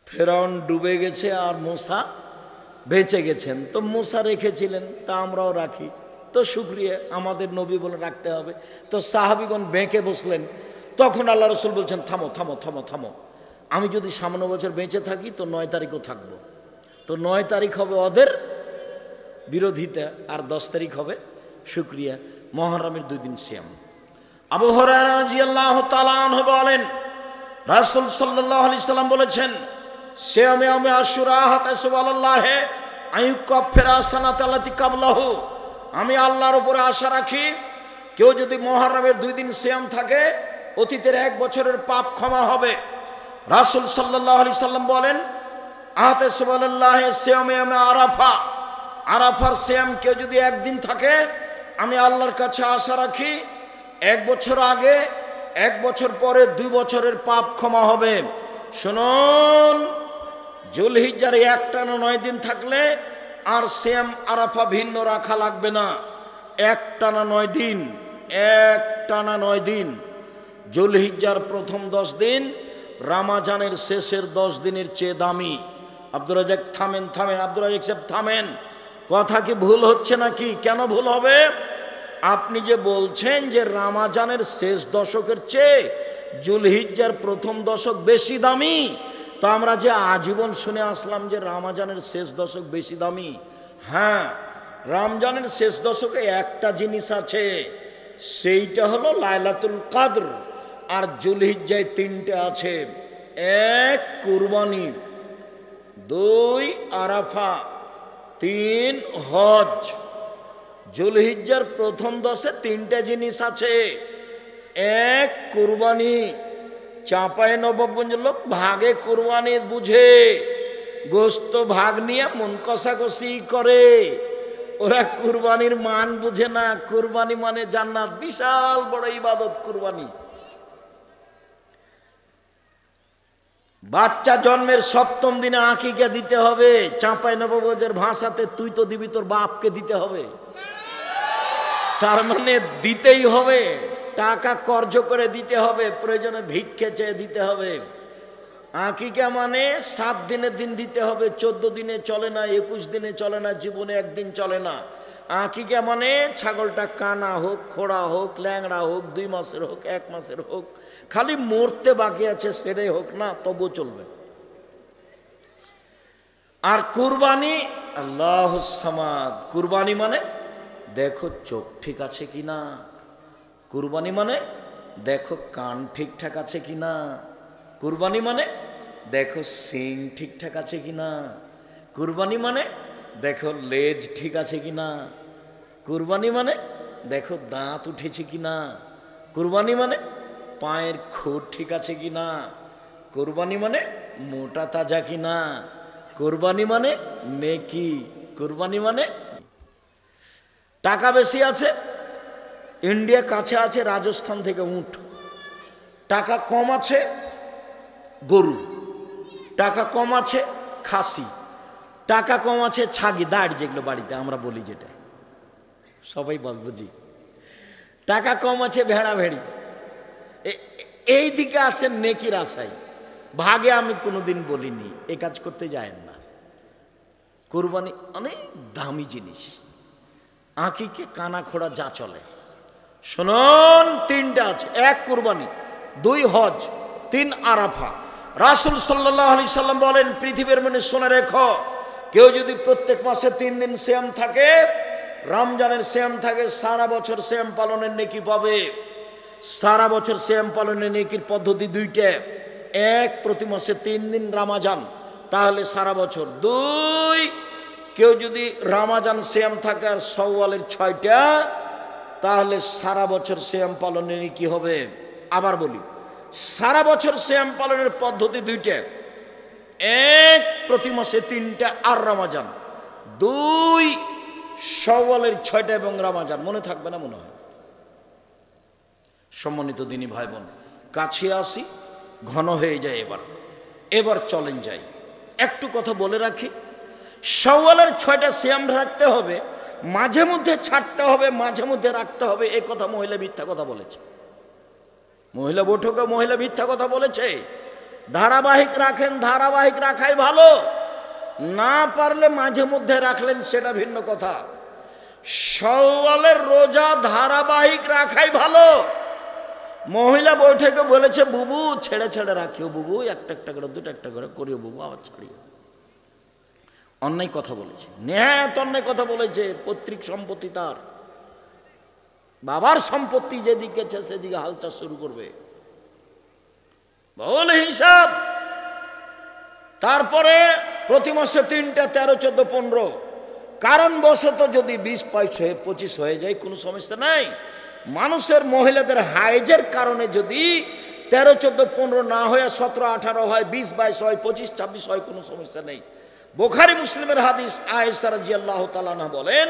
ফেরাউন ডুবে গেছে আর মূসা বেঁচে গেছেন, তো মূসা রেখেছিলেন, তা আমরাও রাখি, তো শুকরিয়া, আমাদের নবী বলে রাখতে হবে। তো সাহাবীগণ বেঁকে বসলেন। তখন আল্লাহ রসুল বলছেন, থামো থামো থামো থামো, আমি যদি সামনে বছর বেঁচে থাকি তো 9 তারিখও থাকবো। তো 9 তারিখ হবে ওদের বিরোধিতা, আর 10 তারিখ হবে শুকরিয়া। মুহররমের 2 দিন সিয়াম। আবু হুরায়রা রাদিয়াল্লাহু তাআলা আনহু বলেন, রাসূল সাল্লাল্লাহু আলাইহি সাল্লাম বলেছেন, সিয়ামে ইয়াউমে আশুরা হাতাসুবাল্লাহ আইয়ুকাফিরা সানাতাল্লাতি কাবলাহু, আমি আল্লাহর উপরে আশা রাখি কেউ যদি মুহররমের 2 দিন সিয়াম থাকে অতীতের 1 বছরের পাপ ক্ষমা হবে। রাসূল সাল্লাল্লাহু আলাইহি সাল্লাম বলেন, আতাসুবাল্লাহ সিয়ামে ইয়াউমে আরাফা, আরাফার সিয়াম কেউ যদি 1 দিন থাকে আমি আল্লাহর কাছে আশা রাখি 1 বছর আগে 1 বছর পরে 2 বছরের পাপ ক্ষমা হবে। শুনুন, জুলহিজ্জার 1 টানা 9 দিন থাকলে আর সিয়াম আরাফা ভিন্ন রাখা লাগবে না। 1 টানা 9 দিন, 1 টানা 9 দিন। জুলহিজ্জার প্রথম 10 দিন রমজানের শেষের 10 দিনের চেয়ে দামি। আব্দুর রাজ্জাক থামেন থামেন, আব্দুর রাজ্জাক সাহেব থামেন, কথা কি ভুল হচ্ছে নাকি? কেন ভুল হবে? আপনি যে বলছেন যে রমজানের শেষ দশকের চেয়ে জুলহিজ্জার প্রথম দশক বেশি দামি, তো আমরা যে আজীবন শুনে আসলাম যে রমজানের শেষ দশক বেশি দামি। হ্যাঁ, রমজানের শেষ দশকে একটা জিনিস আছে, সেইটা হলো লাইলাতুল কদর। আর জুলহিজ্জায় 3টে আছে, 1 কুরবানি, 2 আরাফা, 3 হজ। জুলহিজ্জার প্রথম 10-এ 3টে জিনিস আছে। 1 কুরবানি, চাঁপাই নবাবগঞ্জের লোক ভাগে কুরবানি বুঝে, গোস্ত ভাগ নিয়ে মন কষাকষি করে, ওরা কুরবানির মান বুঝে না। কুরবানি মানে জান্নাত, বিশাল বড় ইবাদত কুরবানি। বাচ্চা জন্মের 7ম দিনে আকিকা দিতে হবে। চাঁপাই নবাবগঞ্জের ভাষাতে তুই তো দিবি, তোর বাপকে দিতে হবে। তার মানে দিতেই হবে, টাকা কর্জ করে দিতে হবে, প্রয়োজনে ভিক্ষে চেয়ে দিতে হবে। আকিকা মানে 7 দিনের দিন দিতে হবে, 14 দিনে চলে না, 21 দিনে চলে না, জীবনে 1 দিন চলে না। আকিকা মানে ছাগলটা কানা হোক, খোড়া হোক, ল্যাংড়া হোক, 2 মাসের হোক, 1 মাসের হোক, খালি মরতে বাকি আছে সেটাই হোক না, তবু চলবে। আর কুরবানি, আল্লাহুস সামাদ, কুরবানি মানে দেখো চোখ ঠিক আছে কিনা। কুরবানি মানে দেখো কান ঠিকঠাক আছে কিনা। কুরবানি মানে দেখো সিং ঠিকঠাক আছে কিনা। কুরবানি মানে দেখো লেজ ঠিক আছে কিনা। কুরবানি মানে দেখো দাঁত উঠেছে কিনা। কুরবানি মানে পায়ের খুর ঠিক আছে কিনা। কুরবানি মানে মোটা তাজা কিনা। কুরবানি মানে নেকি। কুরবানি মানে টাকা বেশি আছে, ইন্ডিয়া কাছে আছে, রাজস্থান থেকে উট। টাকা কম আছে গরু, টাকা কম আছে খাসি, টাকা কম আছে ছাগি দাঁড়, যেগুলো বাড়িতে আমরা বলি, যেটা সবাই বুঝি। টাকা কম আছে ভেড়া ভেড়ি। এই দিকে আসেন নেকির আশায়। ভাগে আমি কোনোদিন বলিনি এ কাজ করতে যায়েন না। কুরবানি অনেক দামি জিনিস। আঁকিকে কানা খোড়া যা চলে। শুনুন, তিনটা আছে। এক কুরবানি, দুই হজ, তিন আরাফা। রাসূল সাল্লাল্লাহু আলাইহি সাল্লাম বলেন, পৃথিবীর মনে শুনে রেখো, কেউ যদি প্রত্যেক মাসে 3 দিন সিয়াম থাকে, রমজানের সিয়াম থাকে, সারা বছর সিয়াম পালনের নেকি পাবে। সারা বছর সিয়াম পালনের নেকির পদ্ধতি দুইটা। এক, প্রতি মাসে 3 দিন রমজান, তাহলে সারা বছর। দুই, কেউ যদি রমজান সিয়াম থাকে আর শাওয়ালের 6টা, তাহলে সারা বছর সিয়াম পালনের নেকি হবে। আবার বলি, সারা বছর সিয়াম পালনের পদ্ধতি দুইটা। এক, প্রতি মাসে 3টা আর রমজান। দুই, শাওয়ালের 6টা এবং রমজান। মনে থাকবে না মনে হয়? সম্মানিত দিনী ভাই বোন, কাছে আসি, ঘন হয়ে যায়। এবার চলেন যাই। একটু কথা বলে রাখি, শাওয়ালের 6টা সিয়াম রাখতে হবে, মাঝে মধ্যে ছাড়তে হবে, মাঝে মধ্যে রাখতে হবে। এ কথা মহিলা মিথ্যা কথা বলেছে। মহিলা বৈঠকে মহিলা মিথ্যা কথা বলেছে। ধারাবাহিক রাখেন, ধারাবাহিক রাখাই ভালো। না পারলে মাঝে মধ্যে রাখলেন, সেটা ভিন্ন কথা। শাওয়ালের রোজা ধারাবাহিক রাখাই ভালো। মহিলা বৈঠকে বলেছে, বুবু ছেড়ে ছেড়ে রাখিও, বুবু একটা একটা করে, দুটো একটা করে করিও, বুবু আবার ছাড়িও। অন্যায় কথা বলেছে, নেহাত অন্যায় কথা বলেছে। পৈতৃক সম্পত্তি তার, বাবার সম্পত্তি যেদিকে সেদিকে হালচাল শুরু করবে, বল হিসাব। তারপরে প্রতি মাসে 3টা, 13, 14, 15। কারণ বশত যদি 20, 22, 25 হয়ে যায়, কোনো সমস্যা নাই। মানুষের মহিলাদের হাইজের কারণে যদি 13, 14, 15 না হয়ে 17, 18 হয়, 20, 22 হয়, 25, 26 হয়, কোনো সমস্যা নেই। বুখারী মুসলিমের হাদিস, আয়েশা রাদিয়াল্লাহু তাআলা আনহা বলেন,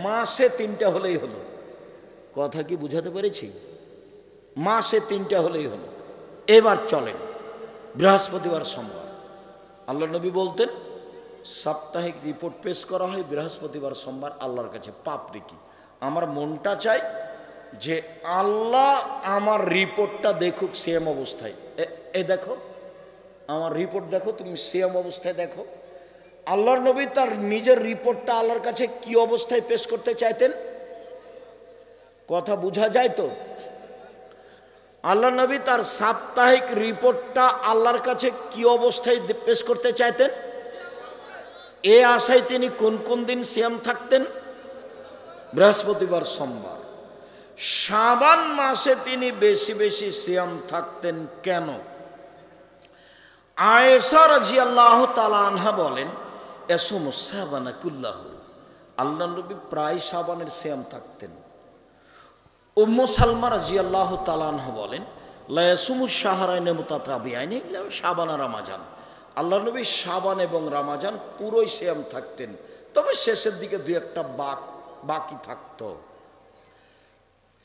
মাসে 3টা হলেই হলো। কথা কি বুঝাতে পেরেছি? মাসে 3টা হলেই হলো। এবার চলেন, বৃহস্পতিবার, সোমবার। আল্লাহ নবী বলতেন, সাপ্তাহিক রিপোর্ট পেশ করা হয় বৃহস্পতিবার, সোমবার আল্লাহর কাছে পাপ রেখি। আমার মনটা চাই যে আল্লাহ আমার রিপোর্টটা দেখুক সেম অবস্থায়। এ দেখো আমার রিপোর্ট, দেখো তুমি সেম অবস্থায় দেখো। আল্লাহর নবী তার নিজের রিপোর্টটা আল্লাহর কাছে কি অবস্থায় পেশ করতে চাইতেন? কথা বোঝা যায় তো? আল্লাহ নবী তার সাপ্তাহিক রিপোর্টটা আল্লাহর কাছে কি অবস্থায় পেশ করতে চাইতেন? এ আশায় তিনি কোন কোন দিন সিয়াম থাকতেন? বৃহস্পতিবার, সোমবার। শাবান মাসে তিনি বেশি বেশি সিয়াম থাকতেন কেন? আয়েশা রাদিয়াল্লাহু তাআলা আনহা বলেন, ইয়াসুমু শাবানা কুল্লাহু। আল্লাহ নবী প্রায় শাবানের সিয়াম থাকতেন। উম্মু সালমা রাদিয়াল্লাহু তাআলা আনহা বলেন, লা ইয়াসুমু শাহরাইন মুতাতাবিআইন ইল্লা শাবান আর রমাজান। আল্লাহ নবী শাবান এবং রমাজান পুরোই সিয়াম থাকতেন, তবে শেষের দিকে 2-1টা বাকি থাকতো।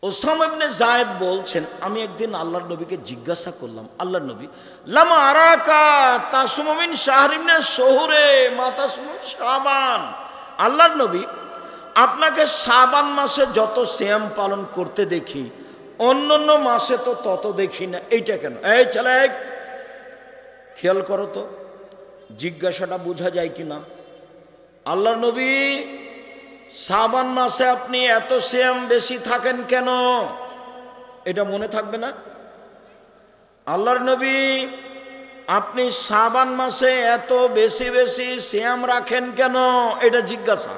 ওসামা ইবনে যায়েদ বলছেন, আমি একদিন আল্লাহর নবীকে জিজ্ঞাসা করলাম, আল্লাহর নবী, লামা আরাকা তাসুমু মিন শাহরিন শুহুরে মা তাসুমু শাবান। আল্লাহর নবী, আপনাকে শাবান মাসে যত সিয়াম পালন করতে দেখি, অন্যান্য মাসে তো তত দেখি না, এইটা কেন? এই ছেলে, খেয়াল করো তো, জিজ্ঞাসাটা বোঝা যায় কিনা। আল্লাহর নবী, শাবান মাসে আপনি এত সিয়াম বেশি থাকেন কেন? এটা মনে থাকবে না? আল্লাহর নবী, আপনি শাবান মাসে এত বেশি বেশি সিয়াম রাখেন কেন? এটা জিজ্ঞাসা।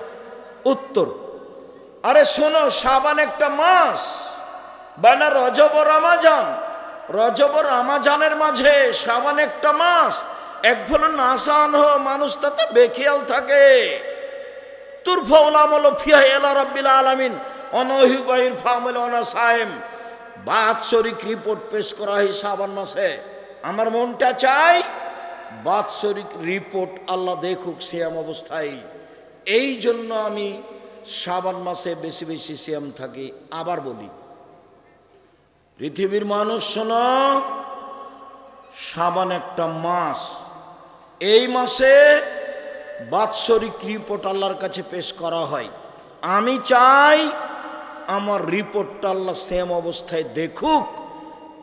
উত্তর, আরে শোনো, শাবান একটা মাস, বানা রজব ও রমাজান, রজব ও রমাজানের মাঝে শাবান একটা মাস, এক হলো নাসান হো, মানুষ তাতে বেখিয়াল থাকে। তুরফাউল আমল ফিহা ইলা রাব্বিল আলামিন অনহিবাইর ফামল অনাসায়েম, বাৎসরিক রিপোর্ট পেশ করা হয় শাবান মাসে। আমার মনটা চাই বাৎসরিক রিপোর্ট আল্লাহ দেখুক সিয়াম অবস্থায়। এই জন্য আমি শাবান মাসে বেশি বেশি সিয়াম থাকি। আবার বলি, পৃথিবীর মানুষ শোনো, শাবান একটা মাস, এই মাসে বাৎসরিক রিপোর্ট আল্লাহর কাছে পেশ করা হয়। আমি চাই আমার রিপোর্টটা আল্লাহ সিয়াম অবস্থায় দেখুক,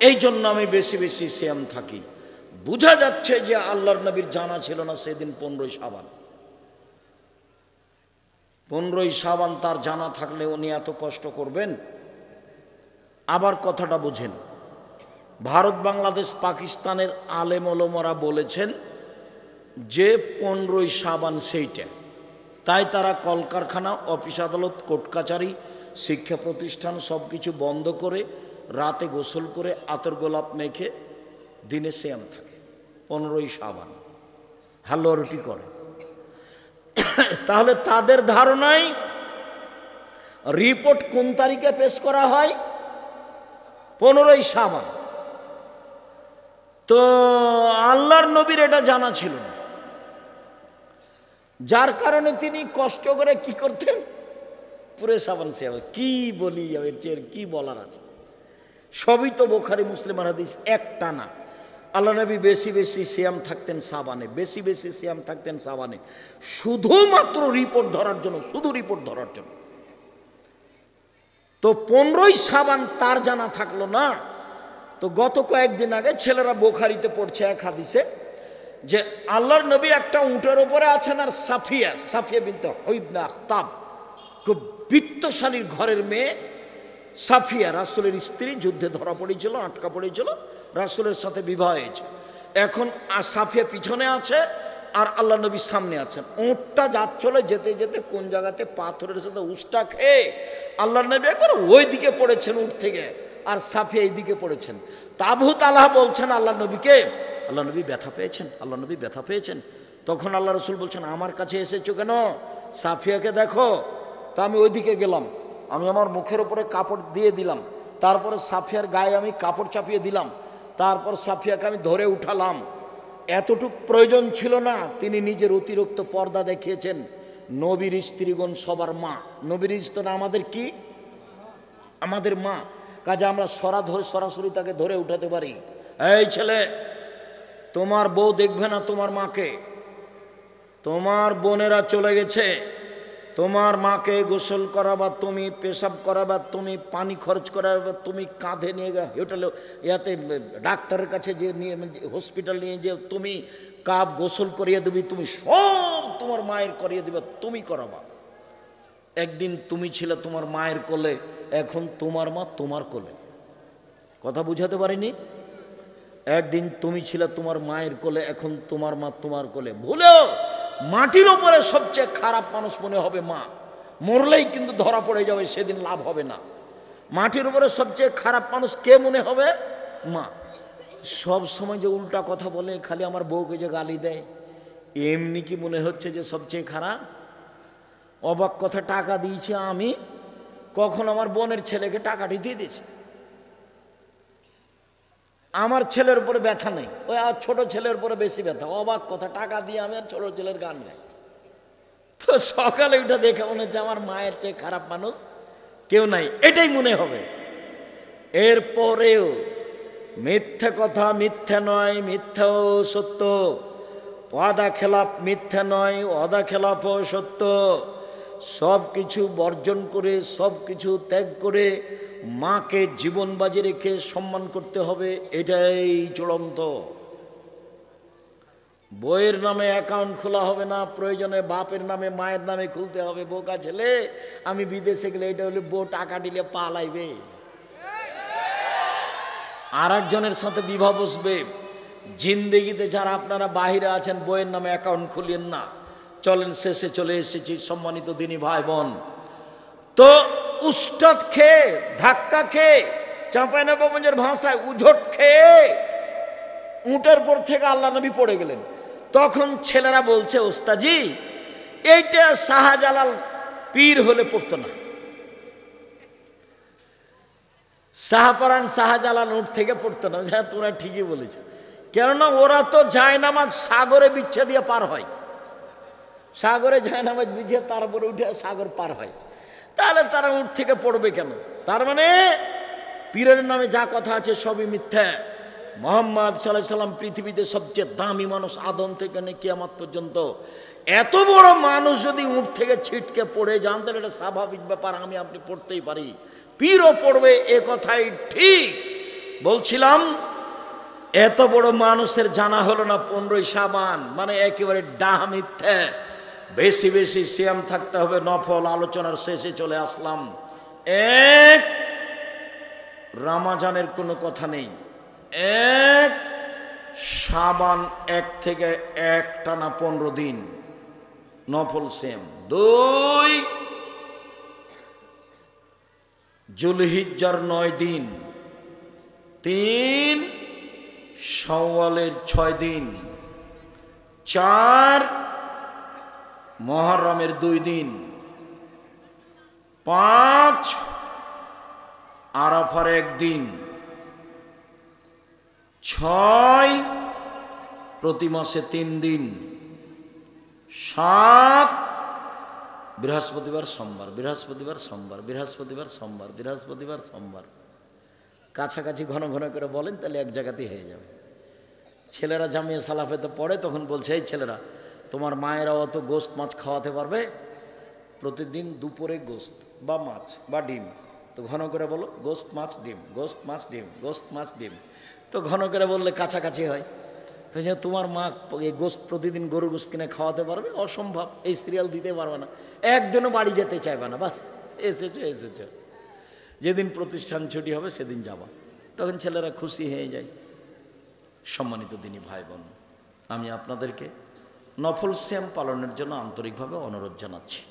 এই জন্য আমি বেশি বেশি সিয়াম থাকি। বোঝা যাচ্ছে যে আল্লাহর নবীর জানা ছিল না সেদিন 15ই শাবান। 15ই শাবান তার জানা থাকলে উনি এত কষ্ট করবেন? আবার কথাটা বুঝেন, ভারত, বাংলাদেশ, পাকিস্তানের আলেম ওলামারা বলেছেন যে 15ই শাবান সেইটা, তাই তারা কলকারখানা, অফিস আদালত, কোর্ট কাচারি, শিক্ষা প্রতিষ্ঠান সব কিছু বন্ধ করে রাতে গোসল করে আতর গোলাপ মেখে দিনে সিয়াম থাকে 15ই শাবান, হালুয়া রুটি করে। তাহলে তাদের ধারণায় রিপোর্ট কোন তারিখে পেশ করা হয়? 15ই শাবান। তো আল্লাহর নবীর এটা জানা ছিল না, যার কারণে তিনি কষ্ট করে কি করতেন? পুরে শাবান সিয়াম। কি বলি, এর চেয়ে কি বলার আছে? সবই তো বুখারী মুসলিমের হাদিস, একটা না। আল্লাহ নবী বেশি বেশি সিয়াম থাকতেন শাবানে, বেশি বেশি সিয়াম থাকতেন শাবানে, শুধুমাত্র রিপোর্ট ধরার জন্য, শুধু রিপোর্ট ধরার জন্য। তো 15ই শাবান তার জানা থাকলো না। তো গত কয়েকদিন আগে ছেলেরা বুখারীতে পড়ছে এক হাদিসে যে আল্লাহর নবী একটা উটের উপরে আছেন, আর সাফিয়া, সাফিয়া বিনতে হুয়াই ইবনে আখতাব, খুব বিত্তশালীর ঘরের মেয়ে সাফিয়া, রাসূলের স্ত্রী, যুদ্ধে ধরা পড়েছিল, আটকা পড়েছিল, রাসূলের সাথে বিবাহ হয়েছে। এখন সাফিয়া পিছনে আছে আর আল্লাহ নবী সামনে আছেন। উটটা যাচ্ছিল, যেতে যেতে কোন জায়গাতে পাথরের সাথে উষ্টা খেয়ে আল্লাহ নবী একবার ওই দিকে পড়েছেন উট থেকে, আর সাফিয়া এই দিকে পড়েছেন। আবু তালহা বলছেন আল্লাহ নবীকে, আল্লাহ নবী ব্যথা পেয়েছেন, আল্লাহ নবী ব্যথা পেয়েছেন। তখন আল্লাহ রসুল বলছেন, আমার কাছে এসেছো কেন? সাফিয়াকে দেখো। তা আমি ওইদিকে গেলাম, আমি আমার মুখের উপরে কাপড় দিয়ে দিলাম, তারপরে সাফিয়ার গায়ে আমি কাপড় চাপিয়ে দিলাম, তারপর সাফিয়াকে আমি ধরে উঠালাম। এতটুক প্রয়োজন ছিল না, তিনি নিজের অতিরিক্ত পর্দা দেখিয়েছেন। নবীর স্ত্রীগণ সবার মা, নবীর স্ত্রী আমাদের কি? আমাদের মা। কাজে আমরা সরাসরি তাকে ধরে উঠাতে পারি। এই ছেলে, তোমার বউ দেখবে না তোমার মাকে, তোমার বোনেরা চলে গেছে, তোমার মাকে গোসল করাবা তুমি, পেশাব করাবা তুমি, পানি খরচ করাবা তুমি, কাঁধে নিয়ে হোটেলে ইয়াতে ডাক্তারের কাছে যে নিয়ে হসপিটাল নিয়ে যে তুমি, কাপ গোসল করিয়ে দেবি তুমি, সব তোমার মায়ের করিয়ে দেবে, তুমি করাবা। একদিন তুমি ছিলে তোমার মায়ের কোলে, এখন তোমার মা তোমার কোলে। কথা বুঝাতে পারিনি? একদিন তুমি ছিলে তোমার মায়ের কোলে, এখন তোমার মা তোমার কোলে। ভুলেও মাটির ওপরে সবচেয়ে খারাপ মানুষ মনে হবে মা, মরলেই কিন্তু ধরা পড়ে যাবে, সেদিন লাভ হবে না। মাটির উপরে সবচেয়ে খারাপ মানুষ কে মনে হবে? মা। সব সময় যে উল্টা কথা বলে, খালি আমার বউকে যে গালি দেয়, এমনি কি মনে হচ্ছে যে সবচেয়ে খারাপ? অবাক কথা, টাকা দিয়েছি আমি, কখন আমার বোনের ছেলেকে টাকাটি দিয়ে দিয়েছে। আমার ছেলের উপরে ব্যথা নেই, ওই আর ছোট ছেলের উপরে বেশি ব্যথা। অবাক কথা, টাকা দিয়ে আমি আর ছোট ছেলের গান গাই। তো সকালে উঠে দেখে মনে হচ্ছে আমার মায়ের চেয়ে খারাপ মানুষ কেউ নাই, এটাই মনে হবে। এরপরেও মিথ্যা কথা মিথ্যা নয়, মিথ্যাও সত্য। ওয়াদা খেলাপ মিথ্যা নয়, ওয়াদা খেলাপও সত্য। সব কিছু বর্জন করে, সব কিছু ত্যাগ করে মাকে জীবন বাজি রেখে সম্মান করতে হবে, এটাই চূড়ান্ত। বইয়ের নামে অ্যাকাউন্ট খোলা হবে না, প্রয়োজনে বাপের নামে মায়ের নামে খুলতে হবে। বোকা ছেলে, আমি বিদেশে গেলে এটা হলে বউ টাকা দিলে পালাইবে, আর একজনের সাথে বিবাহ বসবে। জিন্দেগিতে যারা আপনারা বাহিরে আছেন, বইয়ের নামে অ্যাকাউন্ট খুলিয়েন না। চলেন, শেষে চলে এসেছি সম্মানিত দিনী ভাই বোন। তো উস্তাদ খেয়ে, ধাক্কা খেয়ে চাঁপাইনবাবগঞ্জের ভাষায় উঝট খেয়ে উটের পর থেকে আল্লাহ নবী পড়ে গেলেন। তখন ছেলেরা বলছে, ওস্তাজি এইটা শাহজালাল পীর হলে পড়তো না। শাহপরান শাহজালাল উঠ থেকে পড়তো না। হ্যাঁ, তোমরা ঠিকই বলেছো, কেননা ওরা তো জায়নামাজ সাগরে বিচ্ছা দিয়ে পার হয়, সাগরে জায়নামাজ বিছিয়ে তারপরে উঠে সাগর পার হয়, তাহলে তারা উঠ থেকে পড়বে কেন? তার মানে পীরের নামে যা কথা আছে সবই মিথ্যা। মুহাম্মদ সাল্লাল্লাহু আলাইহি সাল্লাম পৃথিবীতে সবচেয়ে দামি মানুষ, আদম থেকে নিয়ে কিয়ামত পর্যন্ত। এত বড় মানুষ যদি উঠ থেকে ছিটকে পড়ে যান তাহলে এটা স্বাভাবিক ব্যাপার, আমি আপনি পড়তেই পারি, পীরও পড়বে, এ কথাই ঠিক। বলছিলাম এত বড় মানুষের জানা হলো না 15ই শাবান, মানে একেবারে ডাহা মিথ্যা। বেশি বেশি সিয়াম থাকতে হবে, নফল। আলোচনার শেষে চলে আসলাম। এক, রমজানের কোনো কথা নেই। এক, শাবান 1 থেকে 1 টানা 15 দিন নফল সিয়াম। 2, জুলহিজ্জার 9 দিন। 3, শাওয়ালের 6 দিন। 4, মুহররমের 2 দিন। 5, আরাফার 1 দিন। 6, প্রতি মাসে 3 দিন। 7, বৃহস্পতিবার সোমবার, বৃহস্পতিবার সোমবার, বৃহস্পতিবার সোমবার, বৃহস্পতিবার সোমবার। কাছাকাছি ঘন ঘন করে বলেন, তাহলে এক জায়গাতেই হয়ে যাবে। ছেলেরা জামিয়া সালাফেতে পড়ে, তখন বলছে, এই ছেলেরা তোমার মায়েরা অত গোস্ত মাছ খাওয়াতে পারবে? প্রতিদিন দুপুরে গোস্ত বা মাছ বা ডিম, তো ঘন করে বলো গোস্ত মাছ ডিম, গোস্ত মাছ ডিম, গোস্ত মাছ ডিম। তো ঘন করে বললে কাছাকাছি হয়। তো যে তোমার মা এই গোস্ত প্রতিদিন গরু গোস্ত কিনে খাওয়াতে পারবে? অসম্ভব, এই সিরিয়াল দিতে পারবে না, একদিনও বাড়ি যেতে চাইবে না, বাস এসেছো এসেছো, যেদিন প্রতিষ্ঠান ছুটি হবে সেদিন যাবা। তখন ছেলেরা খুশি হয়ে যায়। সম্মানিত দিনী ভাই বোন, আমি আপনাদেরকে নফল সিয়াম পালনের জন্য আন্তরিকভাবে অনুরোধ জানাচ্ছি।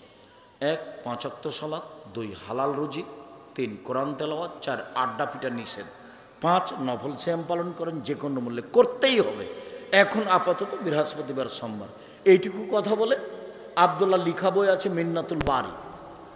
1, 5 ওয়াক্ত সালাত। 2, হালাল রুজি। 3, কোরআন তেলাওয়াত। 4, আড্ডা পিটা নিষেধ। 5, নফল সিয়াম পালন করেন, যে কোনো মূল্যে করতেই হবে। এখন আপাতত বৃহস্পতিবার সোমবার, এইটুকু কথা বলে আব্দুল্লাহ লিখা বই আছে মিন্নাতুল বারি,